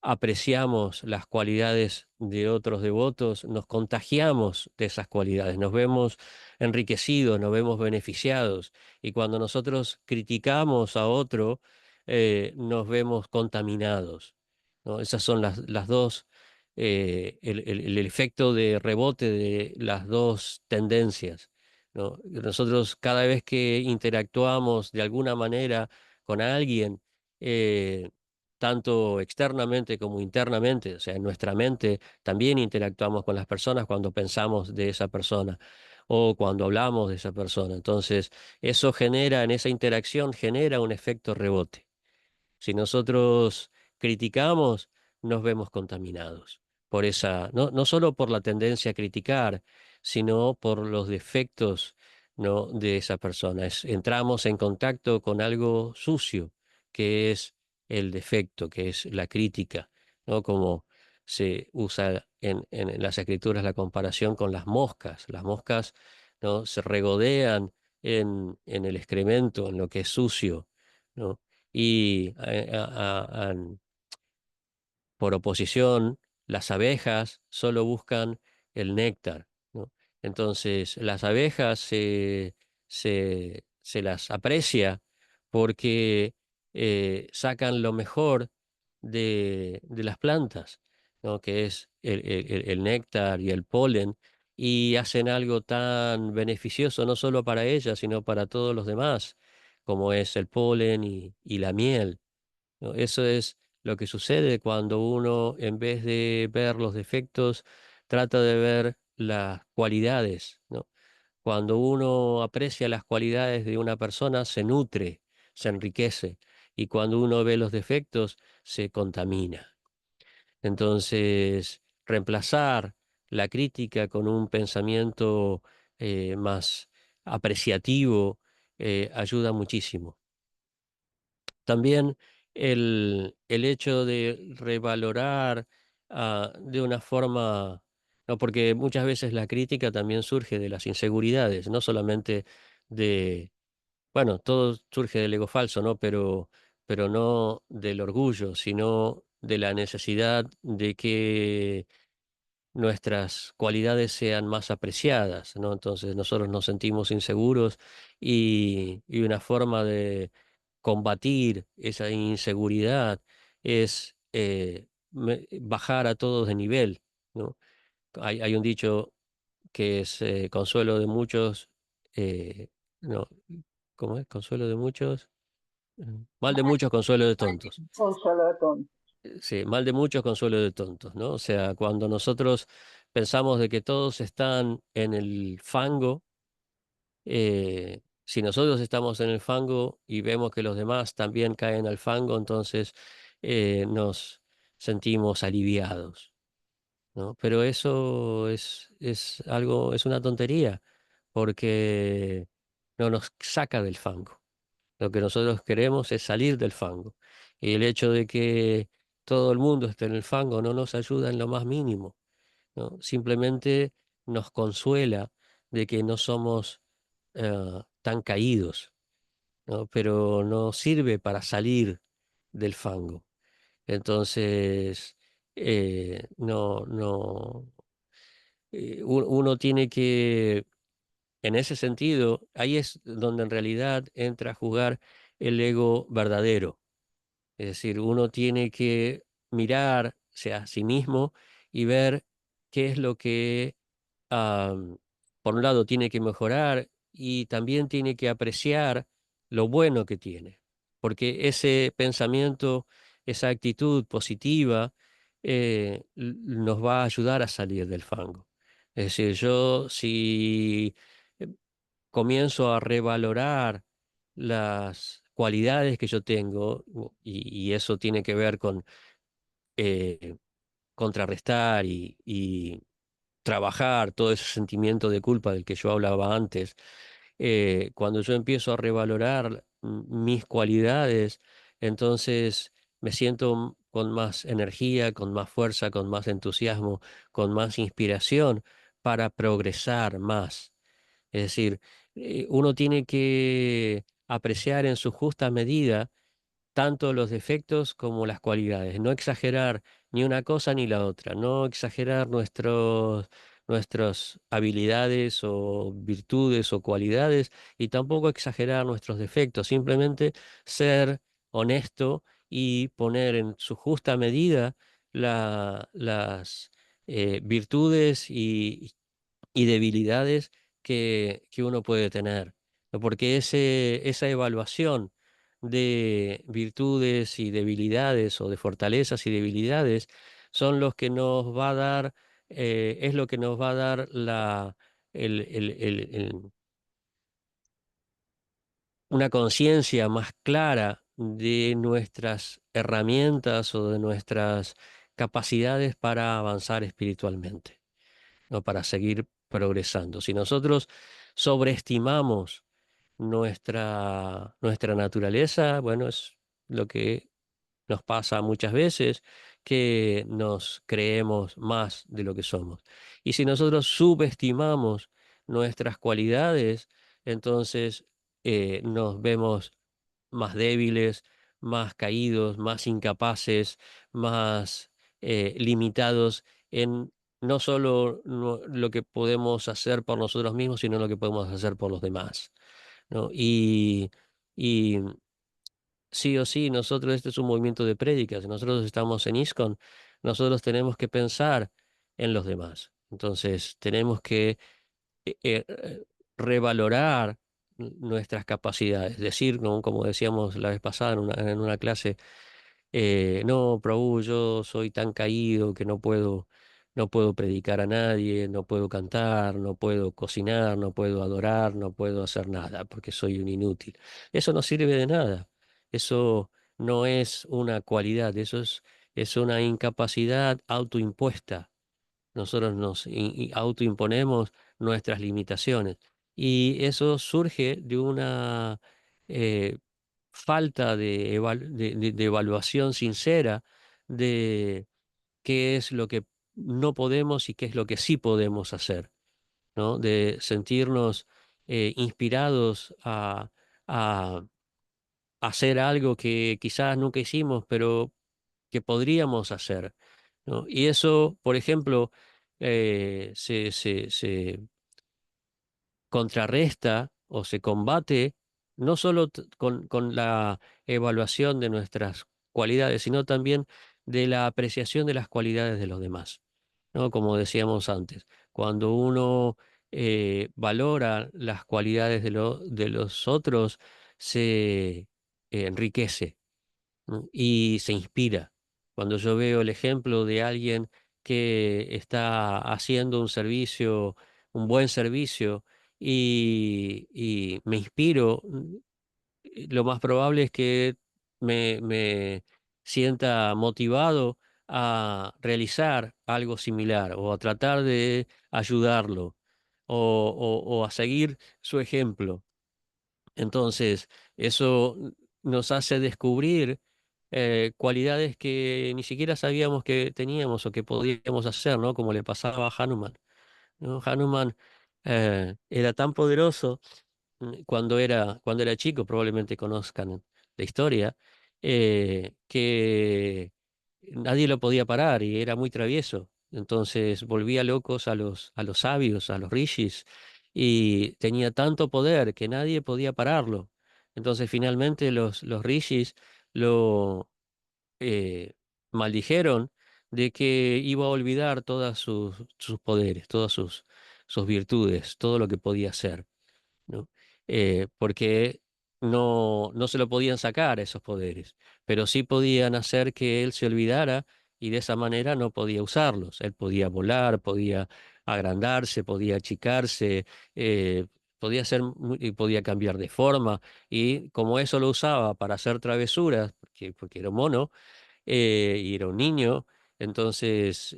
apreciamos las cualidades de otros devotos, nos contagiamos de esas cualidades, nos vemos enriquecidos, nos vemos beneficiados. Y cuando nosotros criticamos a otro, nos vemos contaminados, ¿no? Esas son las dos, el efecto de rebote de las dos tendencias, ¿no? Nosotros cada vez que interactuamos de alguna manera con alguien, eh, tanto externamente como internamente, o sea, en nuestra mente también interactuamos con las personas cuando pensamos de esa persona o cuando hablamos de esa persona. Entonces, eso genera, en esa interacción, genera un efecto rebote. Si nosotros criticamos, nos vemos contaminados por no solo por la tendencia a criticar, sino por los defectos, ¿no? De esa persona. Entramos en contacto con algo sucio, que es el defecto, que es la crítica, ¿no? Como se usa en las escrituras la comparación con las moscas. Las moscas, ¿no? Se regodean en el excremento, en lo que es sucio, ¿no? Y por oposición, las abejas solo buscan el néctar, ¿no? Entonces, las abejas se las aprecia porque sacan lo mejor de las plantas, ¿no? Que es el néctar y el polen, y hacen algo tan beneficioso no solo para ellas, sino para todos los demás, como es el polen y la miel, ¿no? Eso es lo que sucede cuando uno, en vez de ver los defectos, trata de ver las cualidades, ¿no? Cuando uno aprecia las cualidades de una persona, se nutre, se enriquece, y cuando uno ve los defectos, se contamina. Entonces, reemplazar la crítica con un pensamiento más apreciativo, ayuda muchísimo. También el hecho de revalorar de una forma, no, porque muchas veces la crítica también surge de las inseguridades, no solamente de, bueno, todo surge del ego falso, ¿no? Pero no del orgullo, sino de la necesidad de que nuestras cualidades sean más apreciadas, ¿no? Entonces nosotros nos sentimos inseguros y una forma de combatir esa inseguridad es bajar a todos de nivel, ¿no? Hay un dicho que es consuelo de muchos, eh, no, ¿cómo es? Consuelo de muchos, mal de muchos, consuelo de tontos. Consuelo de tonto. Sí, mal de muchos, consuelo de tontos, ¿no? O sea, cuando nosotros pensamos de que todos están en el fango, si nosotros estamos en el fango y vemos que los demás también caen al fango, entonces nos sentimos aliviados, ¿no? Pero eso es algo, es una tontería, porque no nos saca del fango. Lo que nosotros queremos es salir del fango. Y el hecho de que todo el mundo esté en el fango no nos ayuda en lo más mínimo, ¿no? Simplemente nos consuela de que no somos tan caídos, ¿no? Pero no sirve para salir del fango. Entonces, no, uno tiene que, en ese sentido, ahí es donde en realidad entra a jugar el ego verdadero. Es decir, uno tiene que mirarse a sí mismo y ver qué es lo que, por un lado, tiene que mejorar y también tiene que apreciar lo bueno que tiene. Porque ese pensamiento, esa actitud positiva, nos va a ayudar a salir del fango. Es decir, yo si comienzo a revalorar las cualidades que yo tengo, y eso tiene que ver con eh, contrarrestar y trabajar todo ese sentimiento de culpa del que yo hablaba antes. Cuando yo empiezo a revalorar mis cualidades, entonces me siento con más energía, con más fuerza, con más entusiasmo, con más inspiración para progresar más. Es decir, uno tiene que apreciar en su justa medida tanto los defectos como las cualidades, no exagerar ni una cosa ni la otra, no exagerar nuestras habilidades o virtudes o cualidades y tampoco exagerar nuestros defectos, simplemente ser honesto y poner en su justa medida las virtudes y debilidades que uno puede tener, ¿no? Porque esa evaluación de virtudes y debilidades o de fortalezas y debilidades son los que nos va a dar, es lo que nos va a dar una conciencia más clara de nuestras herramientas o de nuestras capacidades para avanzar espiritualmente, ¿no? Para seguir progresando. Si nosotros sobreestimamos nuestra naturaleza, bueno, es lo que nos pasa muchas veces, que nos creemos más de lo que somos. Y si nosotros subestimamos nuestras cualidades, entonces nos vemos más débiles, más caídos, más incapaces, más limitados en no solo lo que podemos hacer por nosotros mismos, sino lo que podemos hacer por los demás, ¿no? Y sí o sí, nosotros, este es un movimiento de prédicas, nosotros estamos en ISKCON, nosotros tenemos que pensar en los demás. Entonces, tenemos que revalorar nuestras capacidades, decir, ¿no? Como decíamos la vez pasada en una clase, no, Prabhu, yo soy tan caído que no puedo predicar a nadie, no puedo cantar, no puedo cocinar, no puedo adorar, no puedo hacer nada porque soy un inútil. Eso no sirve de nada. Eso no es una cualidad, es una incapacidad autoimpuesta. nosotros nos autoimponemos nuestras limitaciones. Y eso surge de una falta de evaluación sincera de qué es lo que no podemos y qué es lo que sí podemos hacer, ¿no? De sentirnos inspirados a hacer algo que quizás nunca hicimos, pero que podríamos hacer, ¿no? Y eso, por ejemplo, se contrarresta o se combate no solo con la evaluación de nuestras cualidades, sino también de la apreciación de las cualidades de los demás, ¿no? Como decíamos antes, cuando uno valora las cualidades de los otros, se enriquece, ¿no? Y se inspira. Cuando yo veo el ejemplo de alguien que está haciendo un servicio, un buen servicio, y me inspiro, lo más probable es que me sienta motivado a realizar algo similar o a tratar de ayudarlo o a seguir su ejemplo. Entonces, eso nos hace descubrir cualidades que ni siquiera sabíamos que teníamos o que podíamos hacer, ¿no? Como le pasaba a Hanuman, ¿no? Hanuman era tan poderoso cuando era chico, probablemente conozcan la historia, que nadie lo podía parar y era muy travieso. Entonces volvía locos a los sabios, a los rishis, y tenía tanto poder que nadie podía pararlo. Entonces finalmente los rishis lo eh, maldijeron de que iba a olvidar todas sus poderes, todas sus virtudes, todo lo que podía hacer, ¿no? Porque no se lo podían sacar esos poderes, pero sí podían hacer que él se olvidara y de esa manera no podía usarlos. Él podía volar, podía agrandarse, podía achicarse, eh, podía hacer, y podía cambiar de forma, y como eso lo usaba para hacer travesuras, porque era un mono, y era un niño, entonces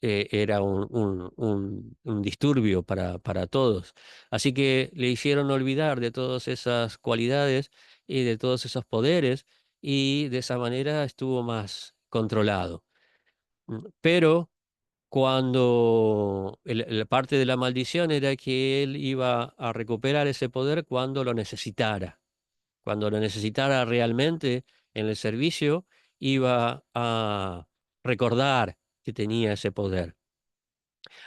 era un disturbio para todos. Así que le hicieron olvidar de todas esas cualidades y de todos esos poderes, y de esa manera estuvo más controlado. Pero cuando la parte de la maldición era que él iba a recuperar ese poder cuando lo necesitara realmente en el servicio, iba a recordar que tenía ese poder.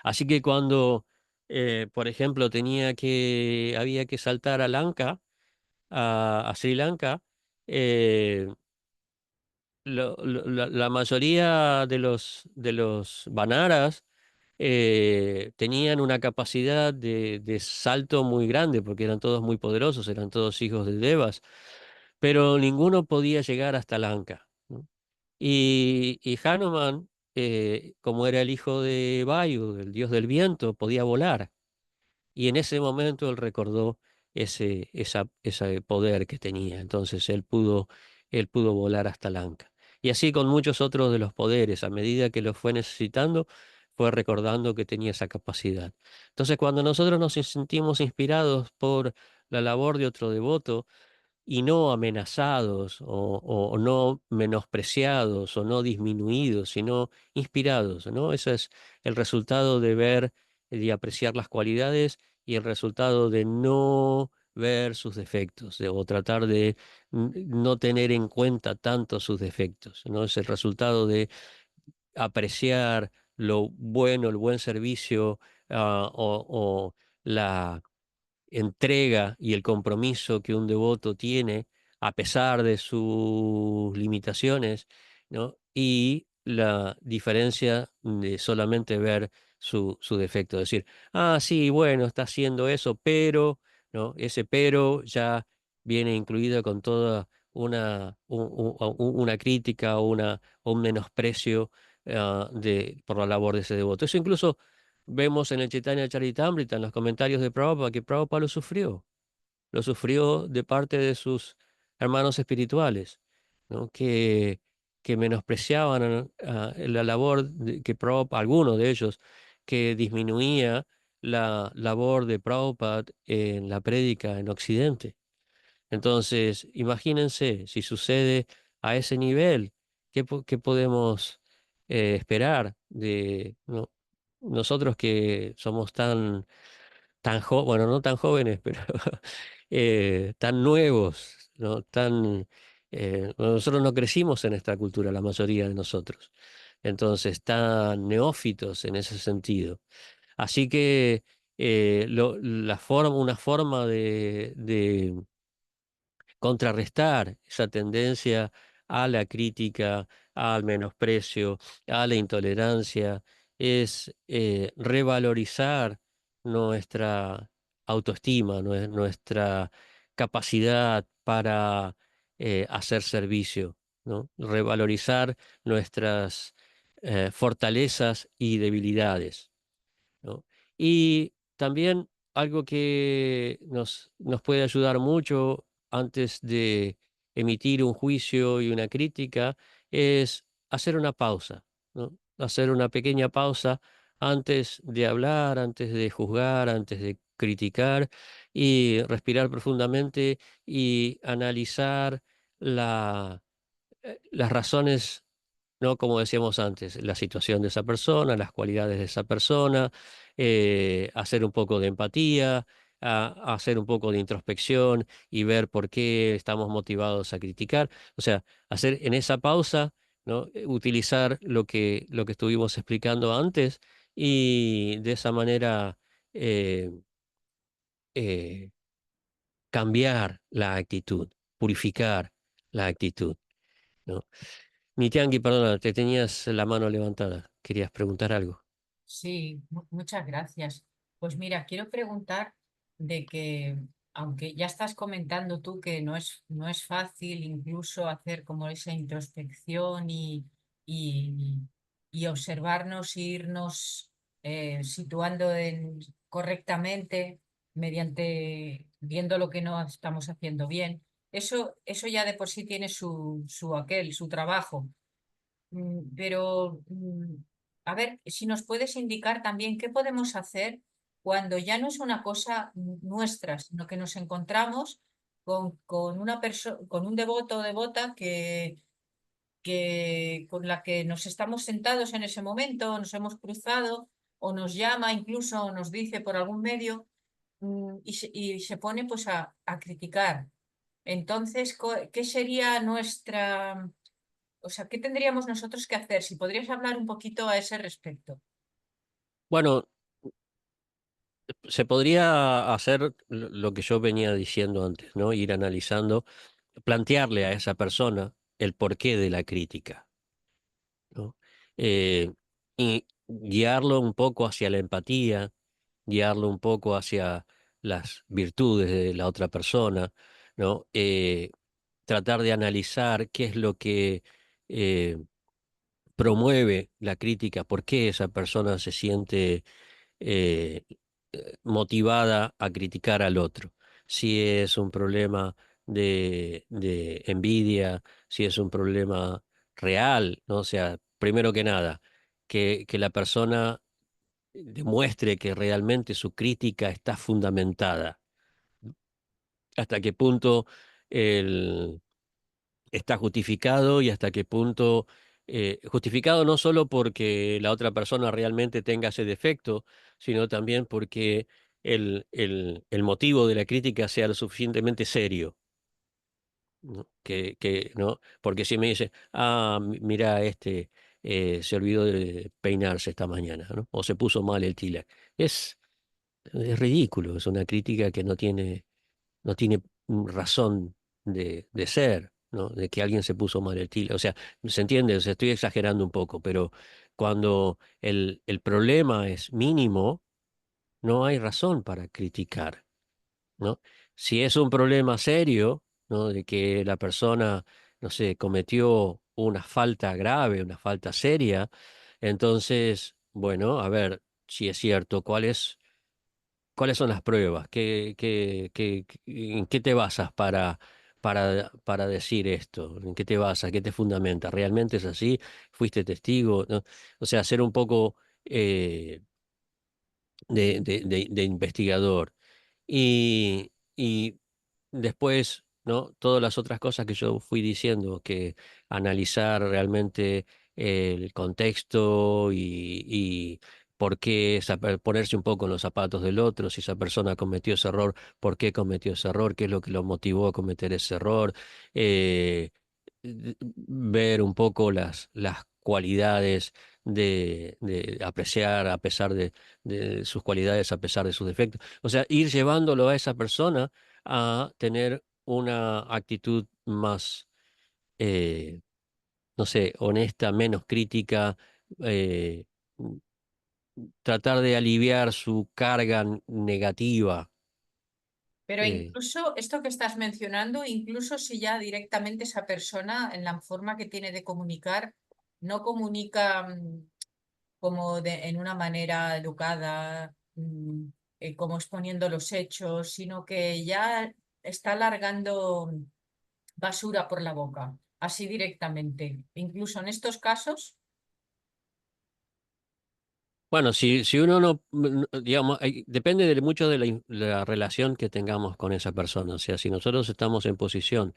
Así que cuando, por ejemplo, había que saltar a Lanka, a Sri Lanka, eh, la mayoría de los Vanaras tenían una capacidad de salto muy grande, porque eran todos muy poderosos, eran todos hijos de Devas, pero ninguno podía llegar hasta Lanka, ¿no? Y Hanuman, como era el hijo de Vayu, el dios del viento, podía volar. Y en ese momento él recordó ese poder que tenía. Entonces él pudo volar hasta Lanka. Y así con muchos otros de los poderes, a medida que los fue necesitando, fue recordando que tenía esa capacidad. Entonces, cuando nosotros nos sentimos inspirados por la labor de otro devoto, y no amenazados o no menospreciados o no disminuidos, sino inspirados, ¿no? Ese es el resultado de ver y apreciar las cualidades, y el resultado de no ver sus defectos, o tratar de no tener en cuenta tanto sus defectos, ¿no? Es el resultado de apreciar lo bueno, el buen servicio, o la entrega y el compromiso que un devoto tiene a pesar de sus limitaciones, ¿no? Y la diferencia de solamente ver su defecto, decir, ah, sí, bueno, está haciendo eso, pero, ¿no? Ese pero ya viene incluido con toda una crítica o un menosprecio por la labor de ese devoto. Eso incluso vemos en el Chaitanya Charitamrita, en los comentarios de Prabhupada, que Prabhupada lo sufrió de parte de sus hermanos espirituales, ¿no? Que que menospreciaban la labor que Prabhupada, algunos de ellos, que disminuía la labor de Prabhupada en la prédica en Occidente. Entonces, imagínense, si sucede a ese nivel, ¿qué podemos esperar de nosotros que somos bueno, no tan jóvenes, pero tan nuevos, ¿no? Nosotros no crecimos en esta cultura, la mayoría de nosotros. Entonces, tan neófitos en ese sentido. Así que una forma de contrarrestar esa tendencia a la crítica, al menosprecio, a la intolerancia, es revalorizar nuestra autoestima, nuestra capacidad para hacer servicio, ¿no? Revalorizar nuestras fortalezas y debilidades, ¿no? Y también algo que nos puede ayudar mucho antes de emitir un juicio y una crítica es hacer una pausa, ¿no? Hacer una pequeña pausa antes de hablar, antes de juzgar, antes de criticar y respirar profundamente y analizar las razones, ¿no? Como decíamos antes, la situación de esa persona, las cualidades de esa persona, hacer un poco de empatía, hacer un poco de introspección y ver por qué estamos motivados a criticar. O sea, hacer en esa pausa, ¿no? Utilizar lo que estuvimos explicando antes y de esa manera eh, eh, cambiar la actitud, purificar la actitud, ¿no? Nitiangi, perdona, te tenías la mano levantada. ¿Querías preguntar algo? Sí, muchas gracias. Pues mira, quiero preguntar de que, aunque ya estás comentando tú que no es fácil incluso hacer como esa introspección y, y observarnos, e irnos situando correctamente mediante viendo lo que no estamos haciendo bien, eso ya de por sí tiene su trabajo. Pero, a ver, si nos puedes indicar también qué podemos hacer cuando ya no es una cosa nuestra, sino que nos encontramos con una persona, con un devoto o devota con la que nos estamos sentados en ese momento, nos hemos cruzado, o nos llama incluso, o nos dice por algún medio, y se pone pues a criticar. Entonces, ¿qué sería nuestra... O sea, ¿qué tendríamos nosotros que hacer? Si podrías hablar un poquito a ese respecto. Bueno, se podría hacer lo que yo venía diciendo antes, ¿no? Ir analizando, plantearle a esa persona el porqué de la crítica, ¿no? Eh, y guiarlo un poco hacia la empatía, guiarlo un poco hacia las virtudes de la otra persona, ¿no? Tratar de analizar qué es lo que eh, promueve la crítica, por qué esa persona se siente eh, motivada a criticar al otro. Si es un problema de envidia, si es un problema real, ¿no? O sea, primero que nada, que la persona demuestre que realmente su crítica está fundamentada. Hasta qué punto está justificado y hasta qué punto justificado no solo porque la otra persona realmente tenga ese defecto, sino también porque el motivo de la crítica sea lo suficientemente serio, ¿no? ¿No? Porque si me dice, mira, se olvidó de peinarse esta mañana, ¿no? O se puso mal el tila. Es ridículo, es una crítica que no tiene razón de ser, ¿no? De que alguien se puso mal el tila. O sea, ¿se entiende? O sea, estoy exagerando un poco, pero cuando el problema es mínimo, no hay razón para criticar, ¿no? Si es un problema serio, ¿no? De que la persona, no sé, cometió una falta grave, una falta seria, entonces, bueno, a ver si es cierto, ¿cuáles son las pruebas? ¿En qué te basas para decir esto? ¿En qué te basa? ¿Qué te fundamenta? ¿Realmente es así? ¿Fuiste testigo? ¿No? O sea, ser un poco de investigador. Y después, ¿no? Todas las otras cosas que yo fui diciendo, que analizar realmente el contexto y por qué ponerse un poco en los zapatos del otro, si esa persona cometió ese error, por qué cometió ese error, qué es lo que lo motivó a cometer ese error, ver un poco las cualidades de apreciar a pesar de sus cualidades, a pesar de sus defectos. O sea, ir llevándolo a esa persona a tener una actitud más, eh, no sé, honesta, menos crítica, eh, tratar de aliviar su carga negativa. Pero eh, incluso esto que estás mencionando, incluso si ya directamente esa persona en la forma que tiene de comunicar, no comunica como en una manera educada, como exponiendo los hechos, sino que ya está largando basura por la boca, así directamente. Incluso en estos casos, Bueno, si uno digamos, depende mucho de la relación que tengamos con esa persona. O sea, si nosotros estamos en posición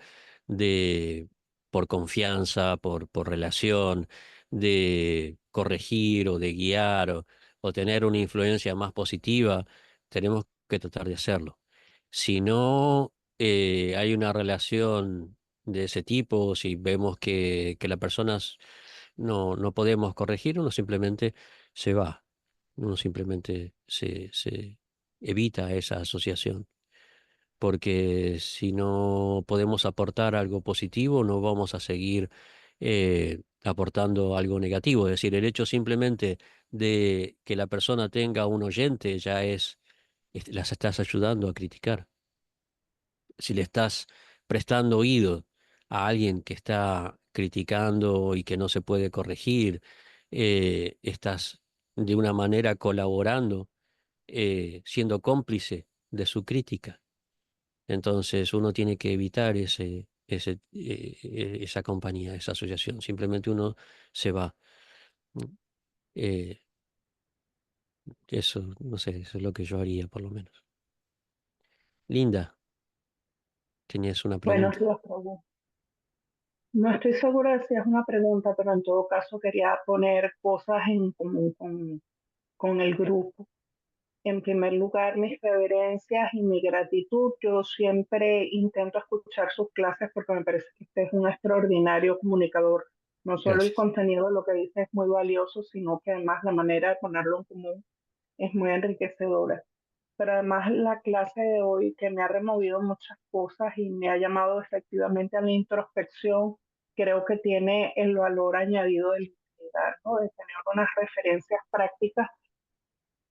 de, por confianza, por relación, de corregir o de guiar o tener una influencia más positiva, tenemos que tratar de hacerlo. Si no hay una relación de ese tipo, si vemos que la persona no podemos corregir, uno simplemente se va. Uno simplemente se evita esa asociación, porque si no podemos aportar algo positivo, no vamos a seguir aportando algo negativo. Es decir, el hecho simplemente de que la persona tenga un oyente ya las estás ayudando a criticar. Si le estás prestando oído a alguien que está criticando y que no se puede corregir, estás de una manera colaborando, siendo cómplice de su crítica. Entonces uno tiene que evitar esa compañía, esa asociación. Simplemente uno se va. Eh, Eso, no sé, eso es lo que yo haría por lo menos. Linda, tenías una Bueno, pregunta. las preguntas. No estoy segura de si es una pregunta, pero en todo caso quería poner cosas en común con el grupo. En primer lugar, mis reverencias y mi gratitud. Yo siempre intento escuchar sus clases porque me parece que usted es un extraordinario comunicador. No solo el Gracias. contenido de lo que dice es muy valioso, sino que además la manera de ponerlo en común es muy enriquecedora. Pero además la clase de hoy que me ha removido muchas cosas y me ha llamado efectivamente a la introspección, creo que tiene el valor añadido del investigar, ¿no? De tener unas referencias prácticas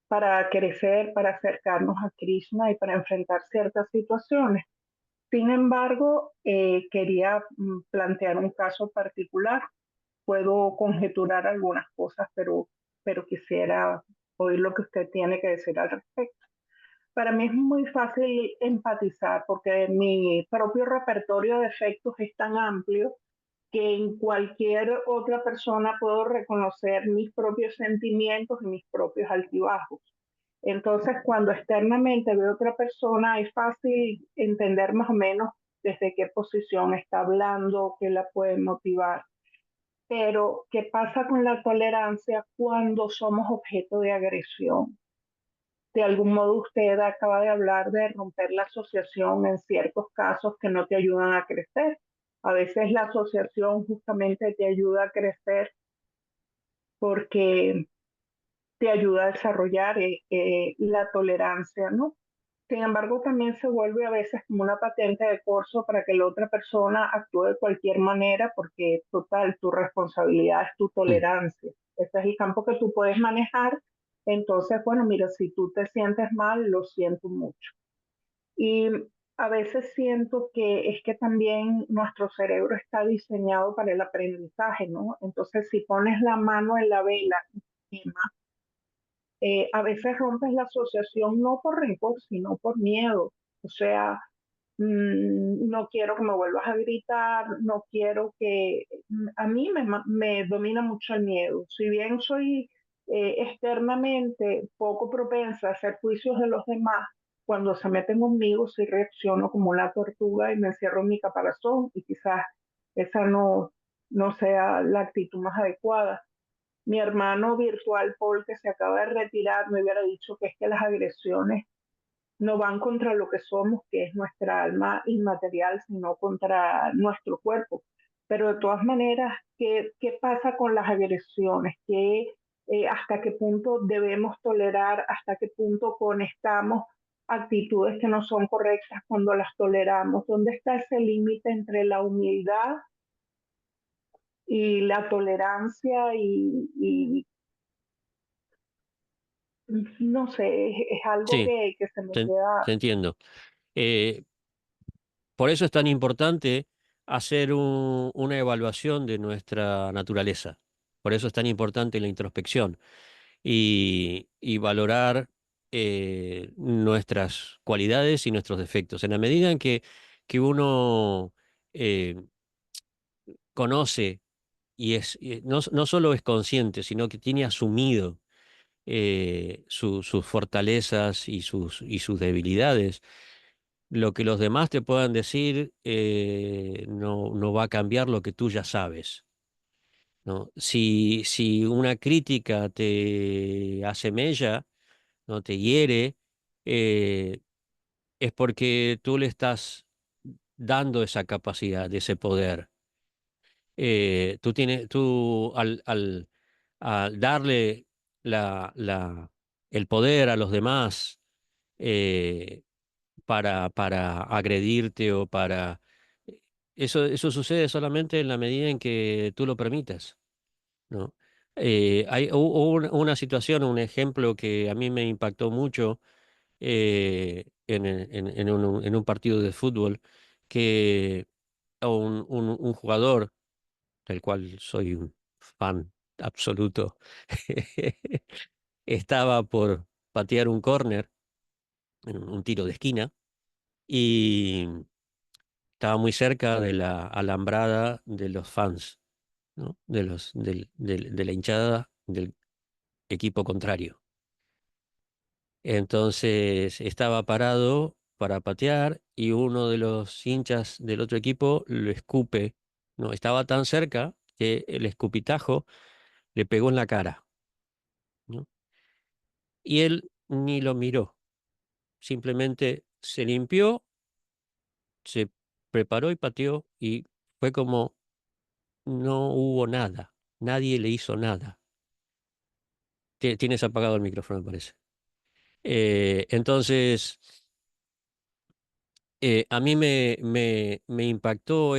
para crecer, para acercarnos a Krishna y para enfrentar ciertas situaciones. Sin embargo, quería plantear un caso particular. Puedo conjeturar algunas cosas, pero quisiera oír lo que usted tiene que decir al respecto. Para mí es muy fácil empatizar porque mi propio repertorio de efectos es tan amplio que en cualquier otra persona puedo reconocer mis propios sentimientos y mis propios altibajos. Entonces, cuando externamente veo a otra persona, es fácil entender más o menos desde qué posición está hablando, qué la puede motivar. Pero, ¿qué pasa con la tolerancia cuando somos objeto de agresión? De algún modo usted acaba de hablar de romper la asociación en ciertos casos que no te ayudan a crecer. A veces la asociación justamente te ayuda a crecer porque te ayuda a desarrollar la tolerancia, ¿no? Sin embargo, también se vuelve a veces como una patente de corso para que la otra persona actúe de cualquier manera porque total, tu responsabilidad es tu Mm. tolerancia. Ese es el campo que tú puedes manejar. Entonces, bueno, mira, si tú te sientes mal, lo siento mucho. Y a veces siento que es que también nuestro cerebro está diseñado para el aprendizaje, ¿no? Entonces, si pones la mano en la vela, a veces rompes la asociación no por rencor, sino por miedo. O sea, no quiero que me vuelvas a gritar, no quiero que... A mí me domina mucho el miedo. Si bien soy externamente poco propensa a hacer juicios de los demás, cuando se meten conmigo sí reacciono como una tortuga y me encierro en mi caparazón y quizás esa no sea la actitud más adecuada. Mi hermano virtual, Paul, que se acaba de retirar, me hubiera dicho que es que las agresiones no van contra lo que somos, que es nuestra alma inmaterial, sino contra nuestro cuerpo. Pero de todas maneras, ¿qué pasa con las agresiones? ¿Hasta qué punto debemos tolerar? ¿Hasta qué punto conectamos actitudes que no son correctas cuando las toleramos? ¿Dónde está ese límite entre la humildad y la tolerancia y no sé, es algo Sí, que se me te, queda. te entiendo. Eh, por eso es tan importante hacer una evaluación de nuestra naturaleza. Por eso es tan importante la introspección y valorar nuestras cualidades y nuestros defectos. En la medida en que uno eh, conoce no solo es consciente, sino que tiene asumido sus fortalezas y sus debilidades, lo que los demás te puedan decir no va a cambiar lo que tú ya sabes, ¿no? Si una crítica te hace mella, no te hiere, eh, es porque tú le estás dando esa capacidad, ese poder. Tú al darle el poder a los demás eh, para agredirte o para... eso sucede solamente en la medida en que tú lo permitas, ¿no? Hubo una situación, un ejemplo que a mí me impactó mucho en un partido de fútbol, que un jugador, del cual soy un fan absoluto, estaba por patear un córner, un tiro de esquina, y estaba muy cerca de la alambrada de los fans, ¿no? De la hinchada del equipo contrario. Entonces estaba parado para patear y uno de los hinchas del otro equipo lo escupe. No, estaba tan cerca que el escupitajo le pegó en la cara, ¿no? Y él ni lo miró, simplemente se limpió, se preparó y pateó y fue como no hubo nada, nadie le hizo nada. Tienes apagado el micrófono, me parece. Entonces, a mí me impactó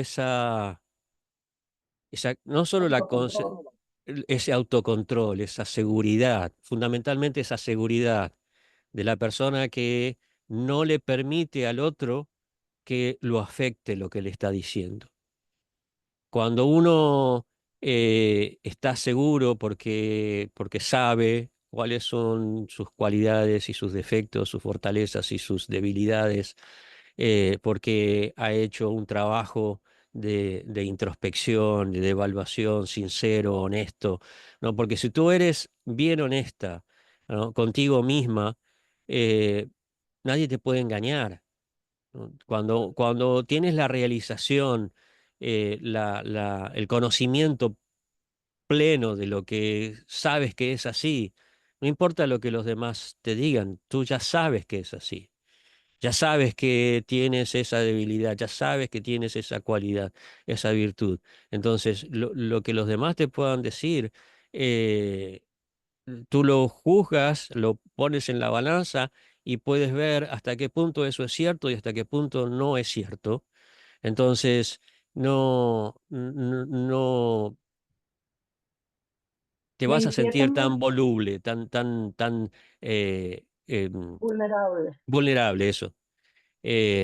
no solo Autocontrol. ese autocontrol, esa seguridad, fundamentalmente esa seguridad de la persona que no le permite al otro que lo afecte lo que le está diciendo. Cuando uno está seguro porque sabe cuáles son sus cualidades y sus defectos, sus fortalezas y sus debilidades, porque ha hecho un trabajo de introspección, de evaluación sincero, honesto, ¿no? Porque si tú eres bien honesta, ¿no? Contigo misma, eh, nadie te puede engañar, ¿no? Cuando tienes la realización, el conocimiento pleno de lo que sabes que es así, no importa lo que los demás te digan, tú ya sabes que es así. Ya sabes que tienes esa debilidad, ya sabes que tienes esa cualidad, esa virtud. Entonces, lo que los demás te puedan decir, eh, tú lo juzgas, lo pones en la balanza y puedes ver hasta qué punto eso es cierto y hasta qué punto no es cierto. Entonces, no te Me vas a inquieta sentir tan mucho, voluble, tan vulnerable. vulnerable, eso.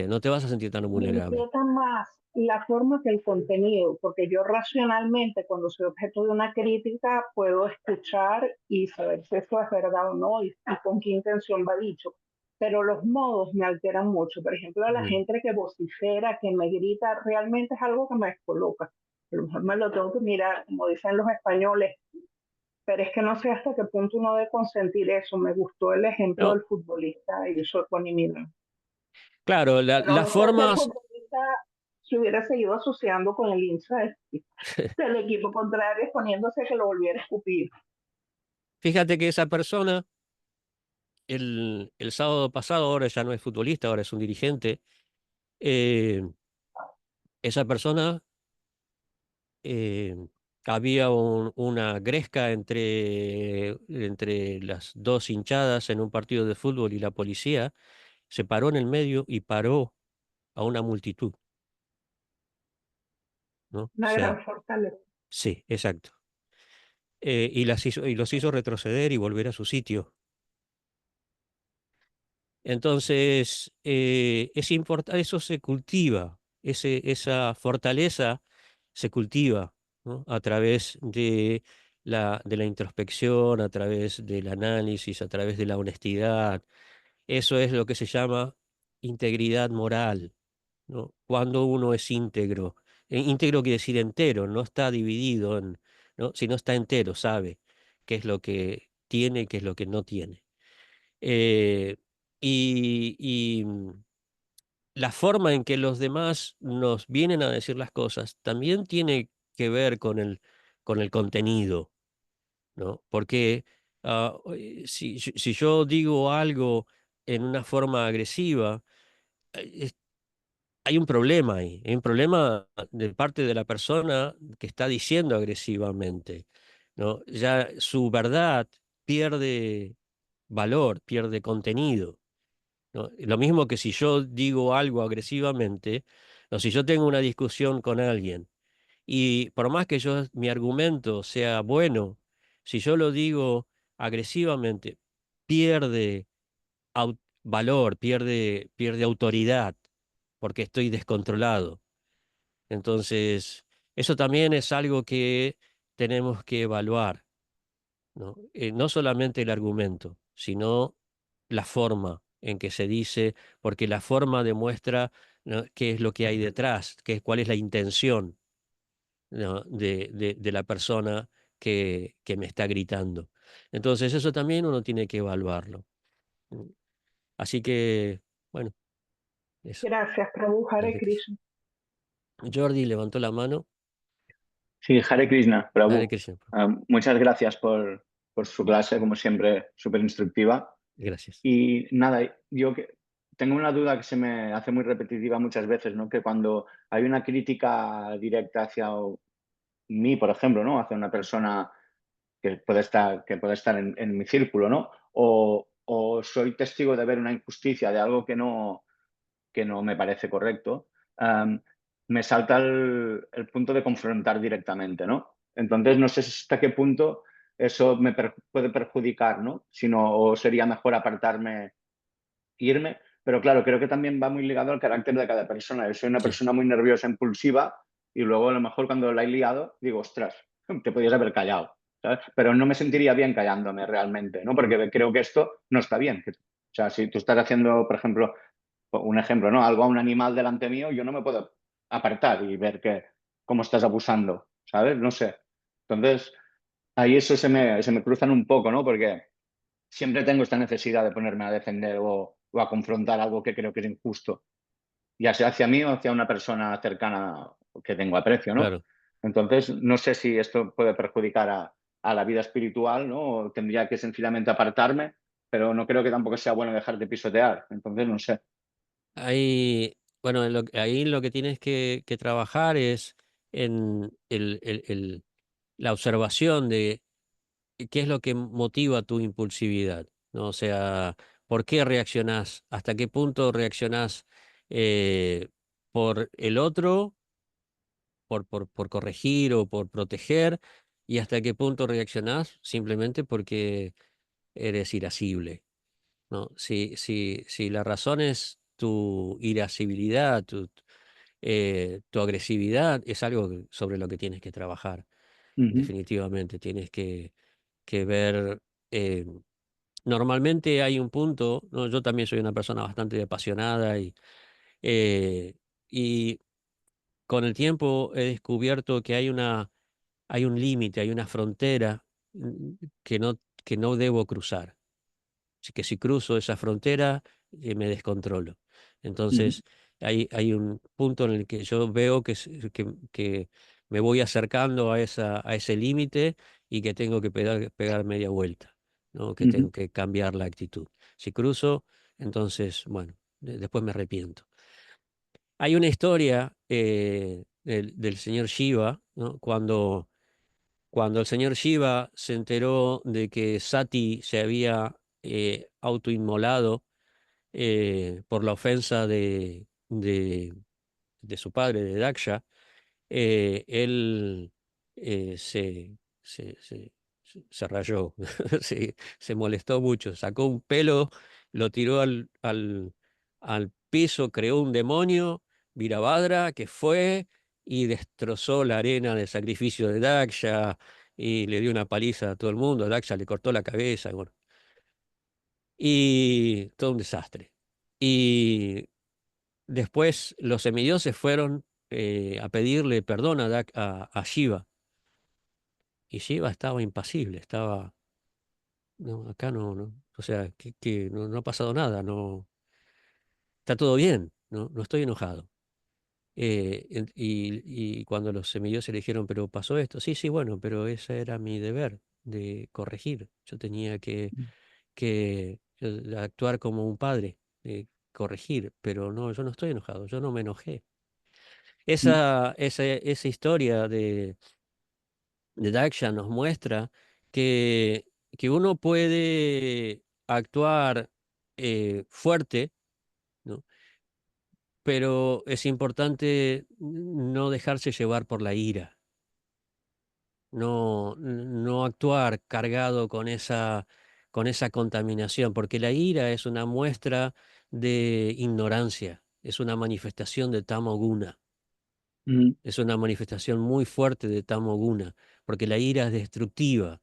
No te vas a sentir tan Me vulnerable. inquieta más la forma que el contenido, porque yo racionalmente, cuando soy objeto de una crítica, puedo escuchar y saber si eso es verdad o no y con qué intención va dicho. pero los modos me alteran mucho. Por ejemplo, a la Mm. gente que vocifera, que me grita, realmente es algo que me descoloca. A lo mejor me lo tengo que mirar, como dicen los españoles, pero es que no sé hasta qué punto uno debe consentir eso. Me gustó el ejemplo No, del futbolista y su ecuanimidad. claro, Pero las no sé si el formas, futbolista se hubiera seguido asociando con el hincha del equipo contrario, exponiéndose a que lo volviera a escupir. fíjate que esa persona, el sábado pasado, ahora ya no es futbolista, ahora es un dirigente, eh, esa persona, eh, había una gresca entre las dos hinchadas en un partido de fútbol y la policía se paró en el medio y paró a una multitud, ¿no? O Una sea, gran fortaleza. sí, exacto. Y los hizo retroceder y volver a su sitio. Entonces, es importante, eso se cultiva, esa fortaleza se cultiva, ¿no? A través de la introspección, a través del análisis, a través de la honestidad. Eso es lo que se llama integridad moral, ¿no? Cuando uno es íntegro. Íntegro quiere decir entero, no está dividido, ¿no? Sino está entero, sabe qué es lo que tiene y qué es lo que no tiene. Eh, y la forma en que los demás nos vienen a decir las cosas también tiene que ver con el contenido, ¿no? Porque si yo digo algo en una forma agresiva, hay un problema ahí, hay un problema de parte de la persona que está diciendo agresivamente, ¿no? Ya su verdad pierde valor, pierde contenido, ¿no? Lo mismo que si yo digo algo agresivamente, o si yo tengo una discusión con alguien y por más que mi argumento sea bueno, si yo lo digo agresivamente, pierde valor, pierde autoridad, porque estoy descontrolado. Entonces, eso también es algo que tenemos que evaluar, ¿no? No solamente el argumento, sino la forma en que se dice, porque la forma demuestra, ¿no?, qué es lo que hay detrás, cuál es la intención, ¿no?, de la persona que me está gritando. Entonces, eso también uno tiene que evaluarlo. ¿No? Así que, bueno, eso. Gracias, Prabhu Hare Hare Krishna. Krishna. Jordi levantó la mano. Sí, Hare Krishna, Hare Prabhu. Krishna. Muchas gracias por su clase, como siempre, súper instructiva. Gracias. Y nada, tengo una duda que se me hace muy repetitiva muchas veces, ¿no? Que cuando hay una crítica directa hacia mí, por ejemplo, ¿no? Hacia una persona que puede estar en mi círculo, ¿no? O soy testigo de ver una injusticia, de algo que no me parece correcto, am, me salta el punto de confrontar directamente, ¿no? Entonces, no sé hasta qué punto eso puede perjudicar, ¿no? O sería mejor apartarme, irme. Pero claro, creo que también va muy ligado al carácter de cada persona. Yo soy una Sí. persona muy nerviosa, impulsiva, y luego a lo mejor cuando la he liado, digo, ostras, te podías haber callado, ¿sabes? Pero no me sentiría bien callándome realmente, ¿no? Porque creo que esto no está bien. O sea, si tú estás haciendo, por ejemplo, un ejemplo, ¿no? Algo a un animal delante mío, yo no me puedo apartar y ver cómo estás abusando, ¿sabes? No sé. Entonces, ahí eso se me cruzan un poco, ¿no? Porque siempre tengo esta necesidad de ponerme a defender o a confrontar algo que creo que es injusto, ya sea hacia mí o hacia una persona cercana que tengo aprecio, ¿no? Claro. Entonces, no sé si esto puede perjudicar a la vida espiritual, ¿no? O tendría que sencillamente apartarme, pero no creo que tampoco sea bueno dejar de pisotear. Entonces, no sé. Ahí, bueno, ahí lo que tienes que trabajar es en la observación de qué es lo que motiva tu impulsividad, ¿no? O sea, ¿por qué reaccionás? ¿Hasta qué punto reaccionás por el otro, por corregir o por proteger? ¿Y hasta qué punto reaccionás simplemente porque eres irascible? ¿No? Si la razón es tu irascibilidad, tu agresividad, es algo sobre lo que tienes que trabajar, Ujú. definitivamente. Tienes que ver, eh, normalmente hay un punto, ¿no? Yo también soy una persona bastante apasionada eh, y con el tiempo he descubierto que hay un límite, hay una frontera que que no debo cruzar. Así que si cruzo esa frontera, me descontrolo. Ujú, Entonces, hay un punto en el que yo veo que me voy acercando a ese límite y que tengo que pegar media vuelta, ¿no? Que ujú, tengo que cambiar la actitud. Si cruzo, entonces, bueno, después me arrepiento. Hay una historia del señor Shiva, ¿no? Cuando el señor Shiva se enteró de que Sati se había autoinmolado por la ofensa de su padre, de Daksha, él se rayó, se molestó mucho, sacó un pelo, lo tiró al piso, creó un demonio, Virabhadra, que fue y destrozó la arena de sacrificio de Daksha y le dio una paliza a todo el mundo. A Daksha le cortó la cabeza, bueno, y todo un desastre. Y después los semidioses fueron a pedirle perdón a Shiva. Y Shiva estaba impasible, estaba, no, acá no, o sea, que no ha pasado nada, no, está todo bien, no estoy enojado. Y cuando los semidioses le dijeron, pero pasó esto, sí, sí, bueno, pero ese era mi deber de corregir. Yo tenía que actuar como un padre, corregir, pero no, yo no estoy enojado, yo no me enojé. ujú, Esa historia de Daksha nos muestra que, que uno puede actuar fuerte, ¿no? Pero es importante no dejarse llevar por la ira, no actuar cargado con esa contaminación, porque la ira es una muestra de ignorancia, es una manifestación de tamoguna. ujú, Es una manifestación muy fuerte de tamoguna, porque la ira es destructiva.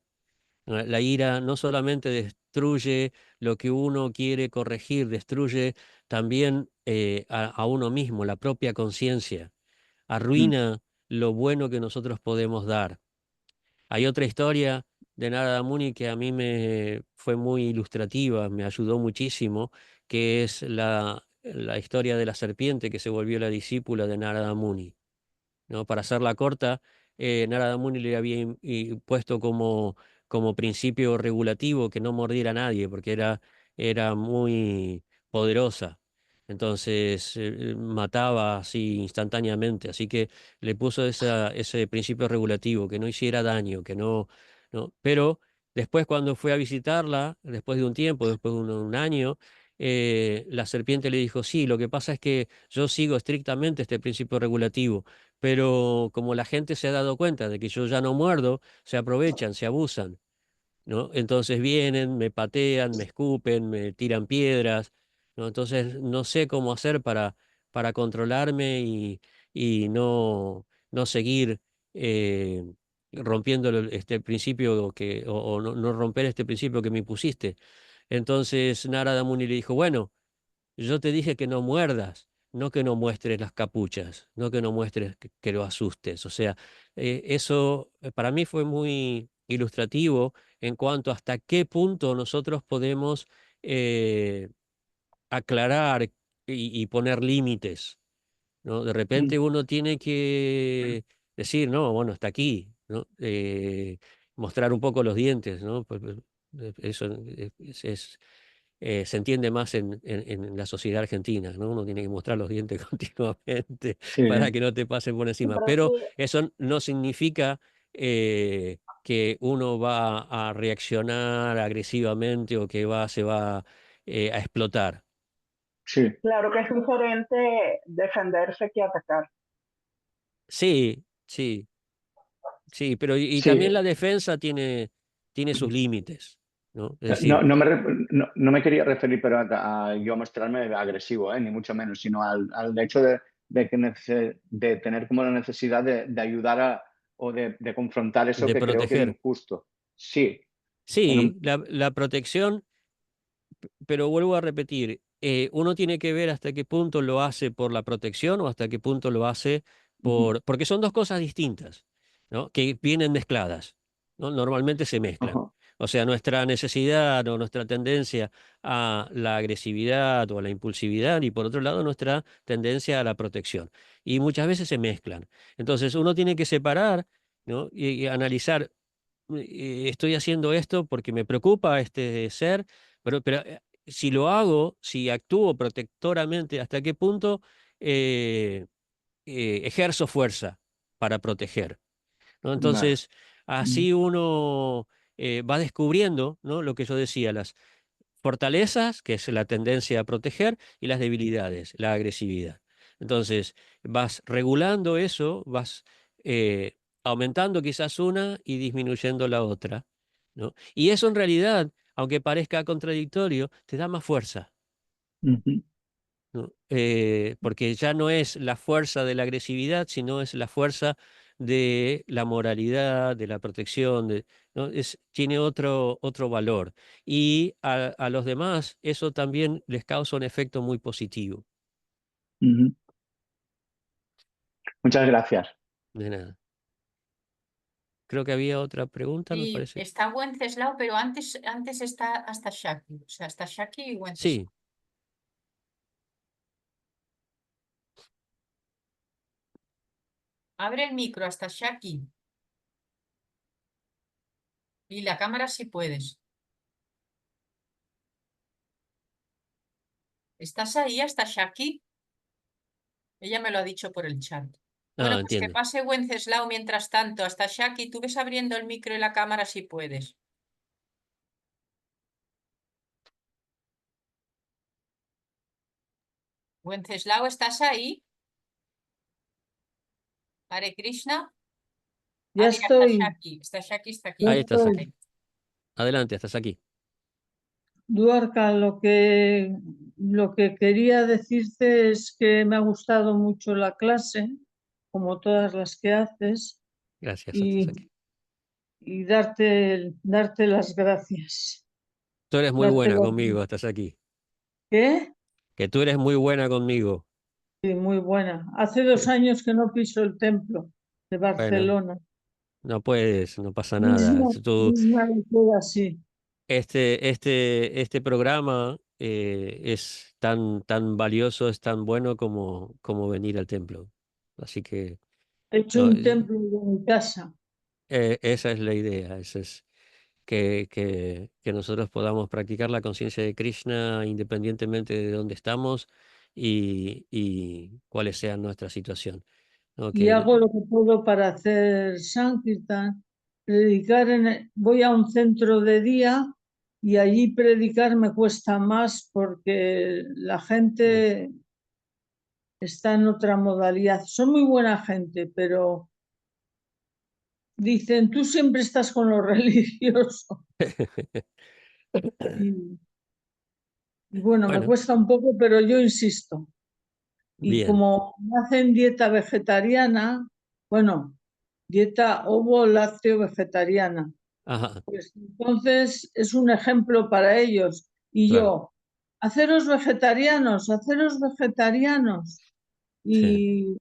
La ira no solamente destruye lo que uno quiere corregir, destruye también a uno mismo, la propia conciencia, ujú, arruina lo bueno que nosotros podemos dar. Hay otra historia de Narada Muni que a mí me fue muy ilustrativa, me ayudó muchísimo, que es la historia de la serpiente que se volvió la discípula de Narada Muni, ¿no? Para hacerla corta, Narada Muni le había puesto como principio regulativo que no mordiera a nadie, porque era muy poderosa. Entonces mataba así instantáneamente. Así que le puso ese principio regulativo, que no hiciera daño, que no. Pero después cuando fue a visitarla, después de un tiempo, después de un año, la serpiente le dijo, sí, lo que pasa es que yo sigo estrictamente este principio regulativo, pero como la gente se ha dado cuenta de que yo ya no muerdo, se aprovechan, se abusan, ¿no? Entonces vienen, me patean, me escupen, me tiran piedras, ¿no? Entonces no sé cómo hacer para controlarme y no seguir eh, rompiendo este principio o no romper este principio que me impusiste. Entonces Narada Muni le dijo, bueno, yo te dije que no muerdas, no que no muestres las capuchas, no que no muestres que lo asustes. O sea, eso para mí fue muy ilustrativo en cuanto hasta qué punto nosotros podemos eh, aclarar y poner límites, ¿no? De repente ujú. uno tiene que decir, no, bueno, hasta aquí, ¿no? Mostrar un poco los dientes, ¿no? Eso se entiende más en la sociedad argentina, ¿no? Uno tiene que mostrar los dientes continuamente Sí, para que no te pasen por Sí, encima. pero Pero sí, eso no significa que uno va a reaccionar agresivamente o que se va a explotar. sí, claro que es diferente defenderse que atacar. Sí, sí, sí, pero y sí. también la defensa tiene sus límites, ¿no? Es No, decir, no me quería referir pero a yo mostrarme agresivo, ni mucho menos, sino al hecho de tener como la necesidad de ayudar o de confrontar eso de que creo que es proteger. injusto. Sí, en Sí, un, la protección pero vuelvo a repetir, uno tiene que ver hasta qué punto lo hace por la protección o hasta qué punto lo hace porque son dos cosas distintas, ¿no? Que vienen mezcladas, ¿no? Normalmente se mezclan. Ajá. O sea, nuestra necesidad o nuestra tendencia a la agresividad o a la impulsividad y por otro lado nuestra tendencia a la protección. Y muchas veces se mezclan. Entonces uno tiene que separar, ¿no? Y analizar, estoy haciendo esto porque me preocupa este ser, pero si lo hago, si actúo protectoramente, ¿hasta qué punto ejerzo fuerza para proteger? ¿No? Vale. Entonces, así uno va descubriendo, ¿no? Lo que yo decía, las fortalezas, que es la tendencia a proteger, y las debilidades, la agresividad. Entonces, vas regulando eso, vas aumentando quizás una y disminuyendo la otra, ¿no? Y eso en realidad, aunque parezca contradictorio, te da más fuerza, Ujú, ¿no? Porque ya no es la fuerza de la agresividad, sino es la fuerza de la moralidad, de la protección, ¿no? Tiene otro valor. Y a los demás eso también les causa un efecto muy positivo. ujú. Muchas gracias. De nada. Creo que había otra pregunta, me Sí, parece. está Wenceslao, pero antes está hasta Shaki. O sea, hasta Shaki y Wenceslao. Sí, Abre el micro hasta Shaki. Y la cámara si puedes. ¿Estás ahí hasta Shaki? Ella me lo ha dicho por el chat. Bueno, pues que entiendo. pase Wenceslao mientras tanto. Hasta Shaki, tú ves abriendo el micro y la cámara si puedes. Wenceslao, ¿estás ahí? Hare Krishna. Ya Mira, está estoy, Shaki. Está aquí. ya Ahí estás. estoy. Vale. Adelante, estás aquí. Duarca, lo que quería decirte es que me ha gustado mucho la clase, como todas las que haces, Gracias, estás y, aquí. y darte las gracias. Tú eres muy Darte buena las- conmigo, estás aquí. ¿Qué? Que tú eres muy buena conmigo. Sí, muy buena. Hace 2 años que no piso el templo de Bueno, Barcelona. no puedes, no pasa nada. Mismo, misma me queda así. Este programa es tan valioso, es tan bueno como venir al templo. Así que He hecho no, un templo de mi casa. esa es la idea, esa es que nosotros podamos practicar la conciencia de Krishna independientemente de dónde estamos y cuáles sean nuestra situación, ¿no? Y hago lo que puedo para hacer Sankirtan, voy a un centro de día y allí predicar me cuesta más porque la gente está en otra modalidad. Son muy buena gente, pero dicen, tú siempre estás con lo religioso. Y, y bueno, me Bueno, cuesta un poco, pero yo insisto. Y bien. como me hacen dieta vegetariana, bueno, dieta ovo-lácteo vegetariana. Ajá, Pues entonces es un ejemplo para ellos. Y claro. yo, haceros vegetarianos. Y,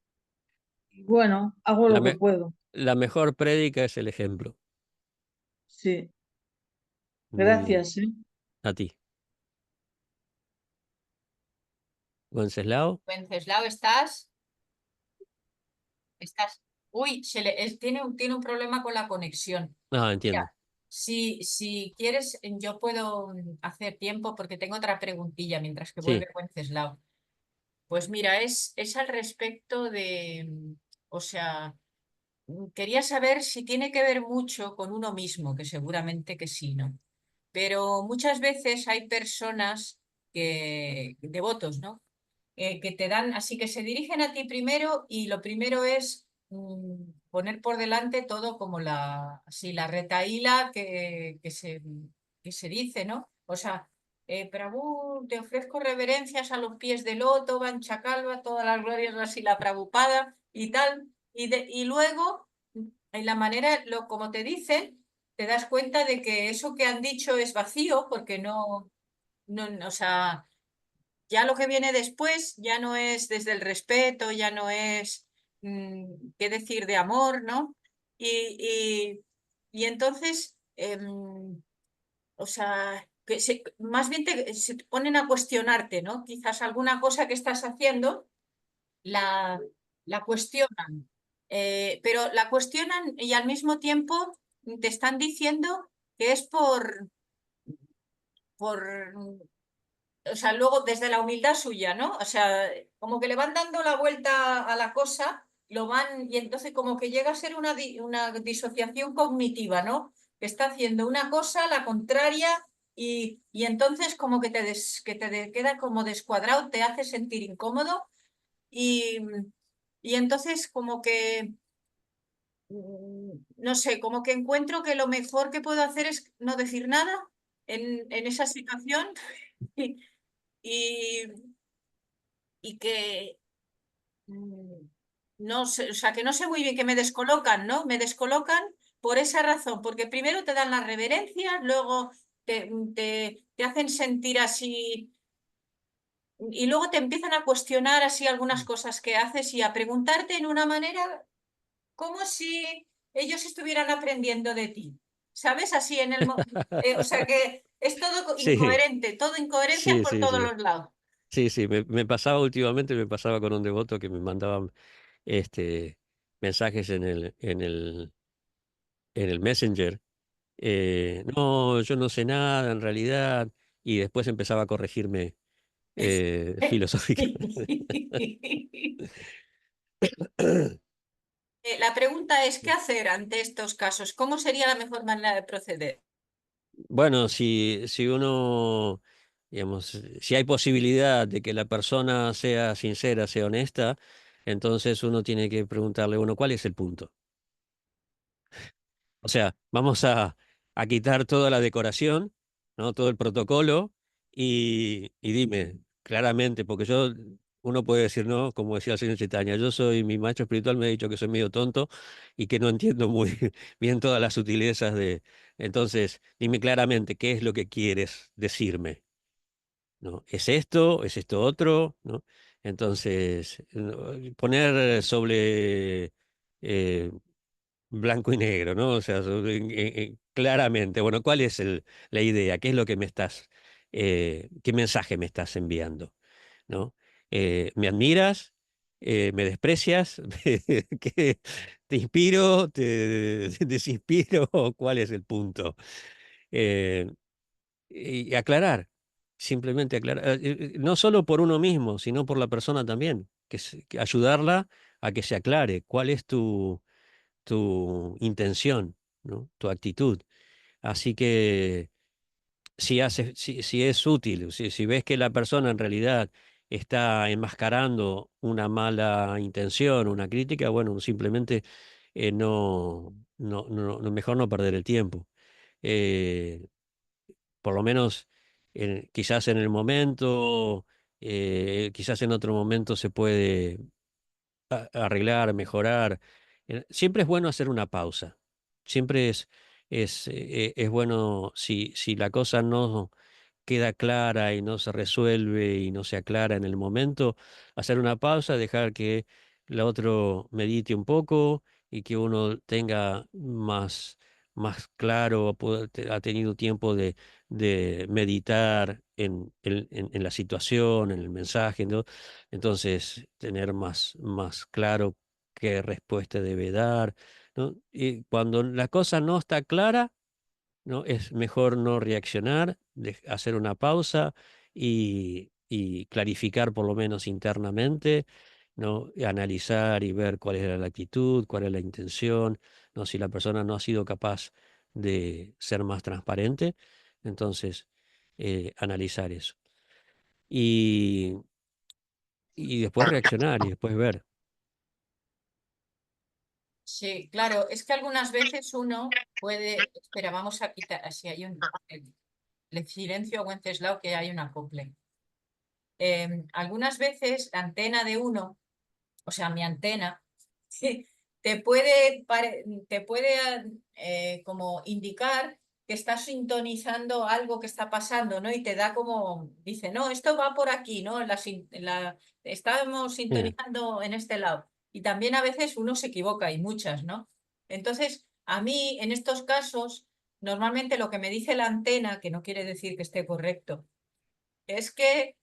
y bueno, hago La, lo que me- puedo. la mejor prédica es el ejemplo. Sí, Muy bien. gracias, ¿eh? A ti. Wenceslao. Wenceslao, ¿estás? ¿Estás? Uy, tiene un problema con la conexión. Entiendo. Mira, si quieres, yo puedo hacer tiempo porque tengo otra preguntilla mientras que Sí, vuelve Wenceslao. Pues mira, es al respecto de, o sea, quería saber si tiene que ver mucho con uno mismo, que seguramente que sí, ¿no? Pero muchas veces hay personas devotos, ¿no? Que te dan, así que se dirigen a ti primero y lo primero es poner por delante todo como así, la retahíla que se dice, ¿no? O sea, Prabhu, te ofrezco reverencias a los pies del loto, Vancha Calva, todas las glorias así, la Prabhupada y tal. Y luego, en la manera, como te dicen, te das cuenta de que eso que han dicho es vacío porque no, o sea, ya lo que viene después ya no es desde el respeto, ya no es qué decir de amor, ¿no? Y entonces, o sea, más bien se te ponen a cuestionarte, ¿no? Quizás alguna cosa que estás haciendo la, la cuestionan, pero la cuestionan y al mismo tiempo te están diciendo que es o sea, luego desde la humildad suya, ¿no? O sea, como que le van dando la vuelta a la cosa, y entonces como que llega a ser una disociación cognitiva, ¿no? Que está haciendo una cosa, la contraria, y entonces como que queda como descuadrado, te hace sentir incómodo, y, y entonces como que, no sé, como que encuentro que lo mejor que puedo hacer es no decir nada en esa situación. Y, y que no sé, o sea, que no sé muy bien, que me descolocan, ¿no? Me descolocan por esa razón, porque primero te dan las reverencias, luego te hacen sentir así, y luego te empiezan a cuestionar así algunas cosas que haces y a preguntarte en una manera como si ellos estuvieran aprendiendo de ti. ¿Sabes? Así o sea que es todo Sí, incoherente, todo incoherencias sí, por sí, todos sí. los lados. Sí, sí, me pasaba últimamente, me pasaba con un devoto que me mandaba mensajes en el Messenger. No, yo no sé nada en realidad, y después empezaba a corregirme filosóficamente. La pregunta es, ¿qué hacer ante estos casos? ¿Cómo sería la mejor manera de proceder? Bueno, si uno, digamos, si hay posibilidad de que la persona sea sincera, sea honesta, entonces uno tiene que preguntarle, bueno, ¿cuál es el punto? O sea, vamos a quitar toda la decoración, ¿no? Todo el protocolo y dime claramente, porque uno puede decir, no, como decía el señor Chaitanya, yo soy, mi maestro espiritual me ha dicho que soy medio tonto y que no entiendo muy bien todas las sutilezas de... Entonces, dime claramente qué es lo que quieres decirme, ¿no? ¿Es esto? ¿Es esto otro? ¿No? Entonces, poner sobre... eh, blanco y negro, ¿no? O sea, claramente, bueno, ¿cuál es la idea? ¿Qué es lo que qué mensaje me estás enviando? ¿No? ¿Me admiras? ¿Me desprecias? ¿Te inspiro? ¿Te desinspiro? ¿Cuál es el punto? Eh, y aclarar, simplemente aclarar, no solo por uno mismo, sino por la persona también, que ayudarla a que se aclare cuál es tu intención, ¿no? Tu actitud. Así que si es útil, si ves que la persona en realidad está enmascarando una mala intención, una crítica, bueno, simplemente mejor no perder el tiempo. Eh, por lo menos quizás en el momento, quizás en otro momento se puede arreglar, mejorar. Siempre es bueno hacer una pausa. Siempre es bueno si la cosa no queda clara y no se resuelve y no se aclara en el momento, hacer una pausa, dejar que el otro medite un poco y que uno tenga más claro, ha tenido tiempo de meditar en la situación, en el mensaje, ¿no? Entonces, tener más claro qué respuesta debe dar, ¿no? Y cuando la cosa no está clara, ¿no? Es mejor no reaccionar, hacer una pausa y clarificar por lo menos internamente, ¿no? Y analizar y ver cuál es la actitud, cuál es la intención, ¿no? Si la persona no ha sido capaz de ser más transparente, entonces analizar eso. Y, y después reaccionar y después ver. Sí, claro, es que algunas veces uno puede. Espera, vamos a quitar, así hay el silencio a Wenceslao, que hay un acople. Algunas veces la antena de uno, o sea, mi antena, te puede como indicar que está sintonizando algo que está pasando, ¿no? Y te da como, dice, no, esto va por aquí, ¿no? Estamos sintonizando en este lado. Y también a veces uno se equivoca, y muchas, ¿no? Entonces, a mí, en estos casos, normalmente lo que me dice la antena, que no quiere decir que esté correcto, es que,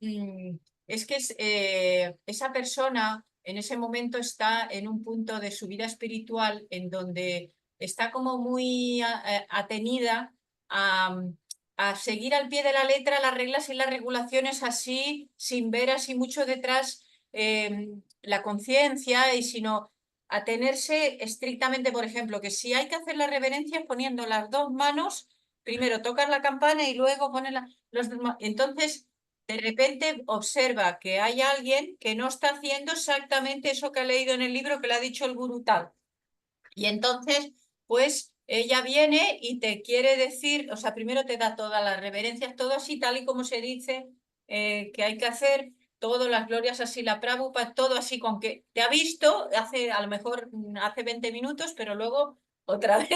esa persona en ese momento está en un punto de su vida espiritual en donde está como muy atenida a, a seguir al pie de la letra las reglas y las regulaciones así, sin ver así mucho detrás la conciencia, y sino atenerse estrictamente, por ejemplo, que si hay que hacer la reverencia poniendo las dos manos, primero tocar la campana y luego poner entonces de repente observa que hay alguien que no está haciendo exactamente eso que ha leído en el libro que le ha dicho el gurú tal. Y entonces, pues ella viene y te quiere decir, o sea, primero te da todas las reverencias, todo así, tal y como se dice que hay que hacer, todas las glorias así, la Prabhupada, todo así, con que te ha visto hace, a lo mejor hace 20 minutos, pero luego otra vez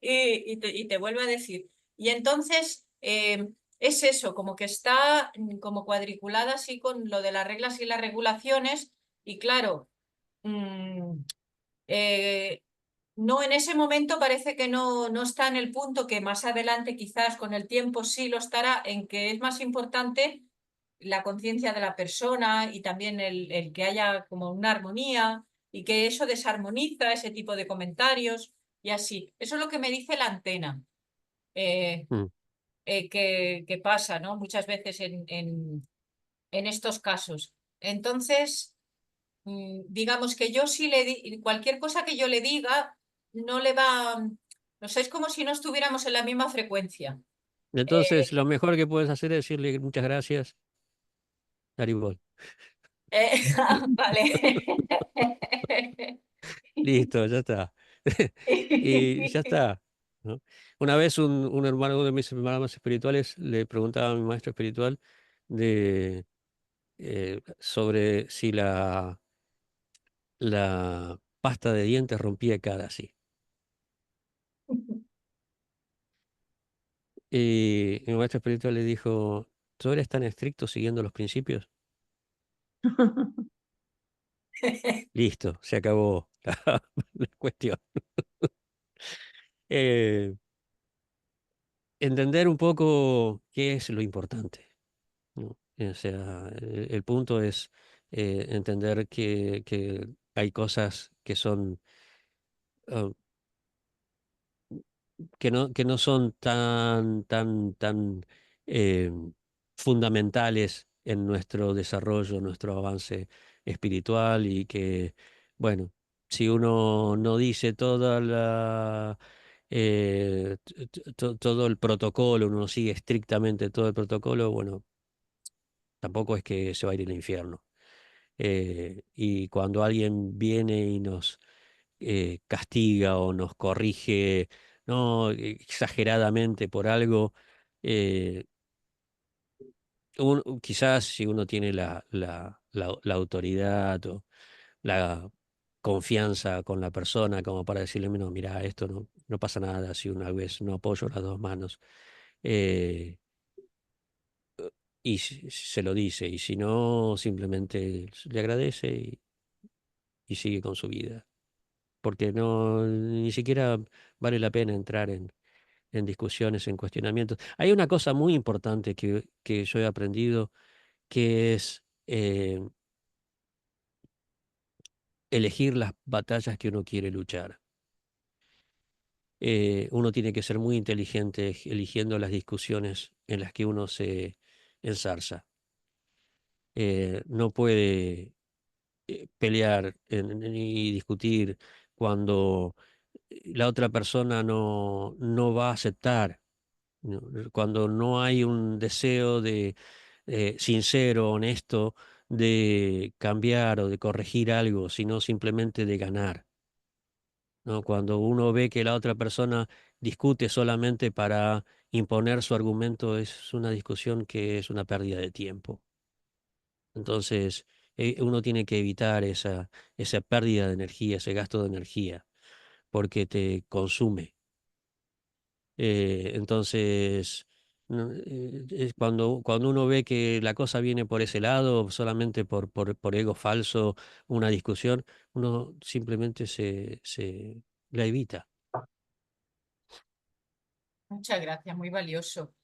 y te vuelve a decir. Y entonces es eso, como que está como cuadriculada así con lo de las reglas y las regulaciones, y claro, mm, eh, no, en ese momento parece que no está en el punto que más adelante quizás con el tiempo sí lo estará, en que es más importante la conciencia de la persona y también el que haya como una armonía y que eso desarmoniza ese tipo de comentarios y así. Eso es lo que me dice la antena, eh, Mm. que pasa, ¿no? Muchas veces en estos casos. Entonces, digamos que yo sí cualquier cosa que yo le diga, no le va, no sé, es como si no estuviéramos en la misma frecuencia. Entonces, lo mejor que puedes hacer es decirle muchas gracias, Haribol. Vale. Listo, ya está. Y ya está, ¿no? Una vez un hermano, uno de mis hermanos espirituales, le preguntaba a mi maestro espiritual sobre si la pasta de dientes rompía cara así. Y mi maestro espiritual le dijo, ¿tú eres tan estricto siguiendo los principios? Listo, se acabó la cuestión. Eh, Entender un poco qué es lo importante, ¿no? O sea, el punto es entender que hay cosas que son ah, que no son tan eh, fundamentales en nuestro desarrollo, nuestro avance espiritual y que, bueno, si uno no dice todo el protocolo, uno sigue estrictamente todo el protocolo, bueno, tampoco es que se va a ir al infierno. Y cuando alguien viene y nos castiga o nos corrige, no exageradamente por algo, eh, quizás si uno tiene la autoridad o la confianza con la persona como para decirle, no, mira, esto no pasa nada si una vez no apoyo las dos manos. eh, y se lo dice, y si no, simplemente le agradece y sigue con su vida. Porque no, ni siquiera vale la pena entrar en discusiones, en cuestionamientos. Hay una cosa muy importante que yo he aprendido, que es elegir las batallas que uno quiere luchar. Uno tiene que ser muy inteligente eligiendo las discusiones en las que uno se ensarza. No puede pelear ni discutir cuando la otra persona no va a aceptar, ¿no? Cuando no hay un deseo sincero, honesto, de cambiar o de corregir algo, sino simplemente de ganar, ¿no? Cuando uno ve que la otra persona discute solamente para imponer su argumento, es una discusión que es una pérdida de tiempo. Entonces, uno tiene que evitar esa pérdida de energía, ese gasto de energía, porque te consume. Entonces, es cuando uno ve que la cosa viene por ese lado, solamente por ego falso, una discusión, uno simplemente se la evita. Muchas gracias, muy valioso.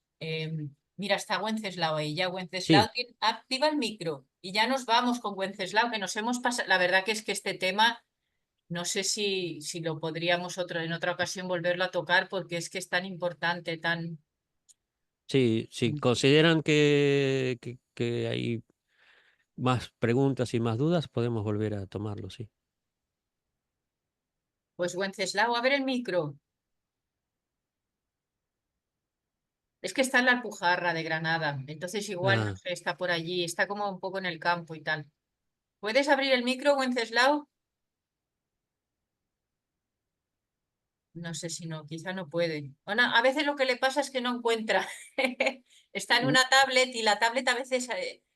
Mira, está Wenceslao ahí. Ya, Sí, Wenceslao, activa el micro y ya nos vamos con Wenceslao, que nos hemos pasado. La verdad que es que este tema, no sé si lo podríamos en otra ocasión volverlo a tocar, porque es que es tan importante, tan... sí, si consideran que hay más preguntas y más dudas, podemos volver a tomarlo, sí. Pues Wenceslao, a ver el micro. Es que está en la Alpujarra de Granada, entonces igual, no Ah, sé, está por allí, está como un poco en el campo y tal. ¿Puedes abrir el micro, Wenceslao? No sé si no, quizá no puede. Bueno, a veces lo que le pasa es que no encuentra. Está en una tablet y la tablet a veces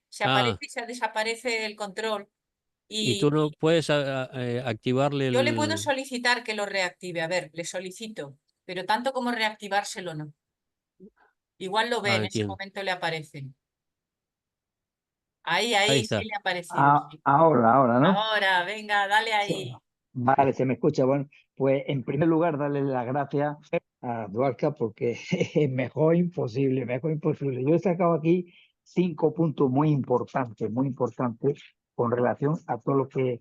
se aparece ah, y se desaparece el control. y tú Y no puedes activarle yo le puedo el... solicitar que lo reactive. A ver, le solicito, pero tanto como reactivárselo no. Igual lo ve, Ah, en ese entiendo. momento le aparece. Ahí, Ahí sí está. le ha aparecido. Sí. Ahora, ¿no? Ahora, venga, dale Sí. ahí. Vale, se me escucha. Bueno, pues en primer lugar, darle las gracias a Duarca porque es mejor imposible, mejor imposible. Yo he sacado aquí 5 puntos muy importantes con relación a todo lo que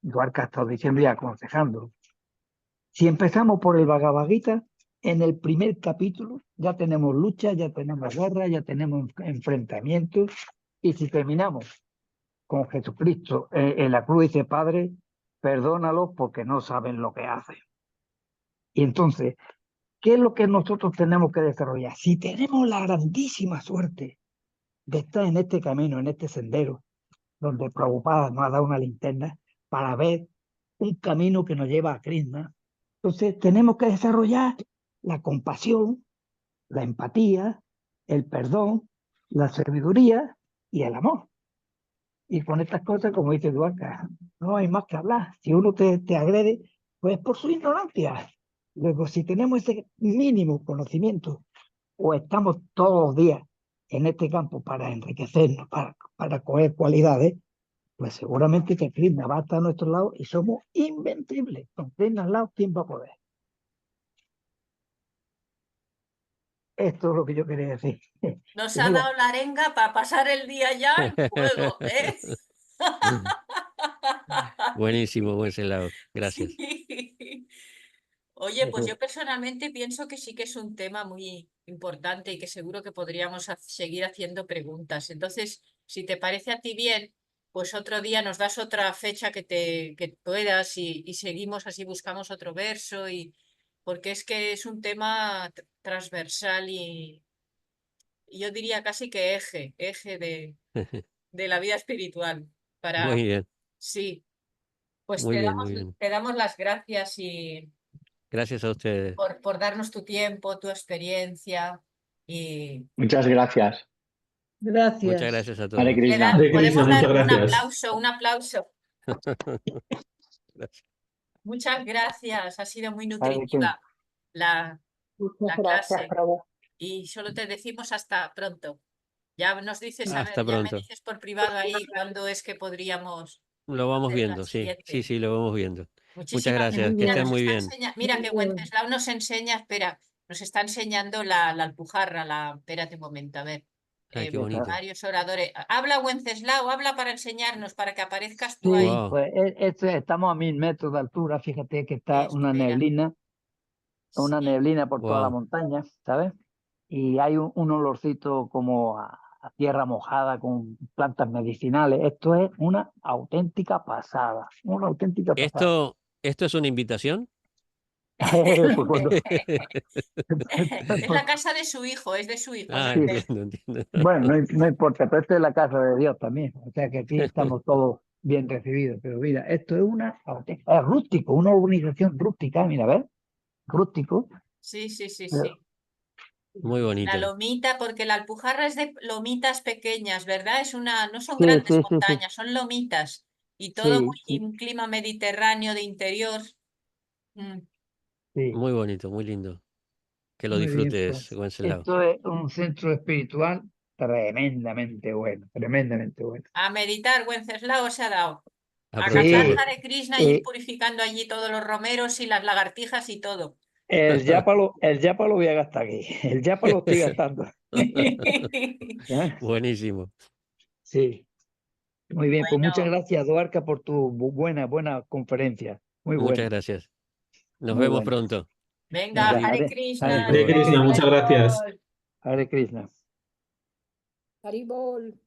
Duarca ha estado diciendo y aconsejando. Si empezamos por el Bhagavad Gita, en el primer capítulo ya tenemos lucha, ya tenemos guerra, ya tenemos enfrentamientos, y si terminamos con Jesucristo en la cruz, dice: Padre, perdónalos porque no saben lo que hacen. Y entonces, ¿qué es lo que nosotros tenemos que desarrollar? Si tenemos la grandísima suerte de estar en este camino, en este sendero, donde Prabhupada nos ha dado una linterna para ver un camino que nos lleva a Krishna, entonces tenemos que desarrollar la compasión, la empatía, el perdón, la sabiduría y el amor. Y con estas cosas, como dice Duarca, no hay más que hablar. Si uno te agrede, pues por su ignorancia. Luego, si tenemos ese mínimo conocimiento, o estamos todos los días en este campo para enriquecernos, para coger cualidades, pues seguramente que Krishna va a estar a nuestro lado y somos invencibles. Con Krishna al lado, ¿quién va a poder? Esto es lo que yo quería decir. Nos Y ha mira, dado la arenga para pasar el día ya en fuego, ¿eh? Buenísimo, Wenceslao. Gracias. Sí. Oye, pues yo personalmente pienso que sí que es un tema muy importante y que seguro que podríamos seguir haciendo preguntas. Entonces, si te parece a ti bien, pues otro día nos das otra fecha que puedas y seguimos así, buscamos otro verso y porque es que es un tema transversal y yo diría casi que eje de la vida espiritual. Muy Para, bien, sí, pues muy bien, muy bien. te damos las gracias y Gracias a ustedes. por darnos tu tiempo, tu experiencia y Muchas gracias. Muchas Gracias. gracias a Hare todos. Krishna. Hare Krishna, podemos dar muchas gracias. un aplauso. Gracias. Muchas gracias, ha sido muy ¿sabe qué? nutritiva la, Muchas la gracias, clase Prabhu. y solo te decimos hasta pronto. Ya nos dices, a ver, Hasta ya me pronto. dices por privado ahí cuándo es que podríamos Lo vamos hacer la viendo, sí. Sí, siguiente. sí, lo vamos viendo. Muchas Muchísimas gracias. gracias. Que Mira, estén nos muy está bien. mira que Wenceslao nos enseña, espera, nos está enseñando la Alpujarra, espérate un momento, a ver. Ay, qué bonito. Varios oradores. Habla Wenceslao, habla para enseñarnos, para que aparezcas tú Sí, ahí. Wow. pues estamos a 1000 metros de altura. Fíjate que está Espera. una Sí. neblina por toda la Wow. montaña, ¿sabes? Y hay un olorcito como a tierra mojada con plantas medicinales. Esto es una auténtica pasada, una auténtica pasada. ¿Esto es una invitación? Pues bueno, Es la casa de su hijo, es de su hijo. Ah, sí, entiendo, entiendo. bueno, no importa, pero esta es la casa de Dios también. O sea que aquí estamos todos bien recibidos. Pero mira, esto es es rústico, una urbanización rústica, mira, ¿ves? Rústico. Sí, sí, sí, Pero, sí. Muy La bonito. lomita, porque la Alpujarra es de lomitas pequeñas, ¿verdad? No son sí, grandes sí, sí, sí, montañas, son lomitas. Y todo sí, muy sí, un clima mediterráneo de interior. Mm. Sí, Muy bonito, muy lindo. Que lo muy bien, disfrutes, pues. Wenceslao. Esto es un centro espiritual tremendamente bueno, tremendamente bueno. A meditar, Wenceslao se ha dado. A Aprovechando. cantar Hare Krishna y ir eh, purificando allí todos los romeros y las lagartijas y todo. el yapa lo voy a gastar aquí. El yapa lo estoy gastando. ¿Eh? Buenísimo. Sí, muy bien. Pues muchas Bueno, gracias, Duarca, por tu buena conferencia. Muy Muchas buena, gracias. Nos muy vemos buena. pronto. venga, Venga, Hare Hare Krishna. Hare Krishna, muchas gracias. Hare Krishna. Haribol.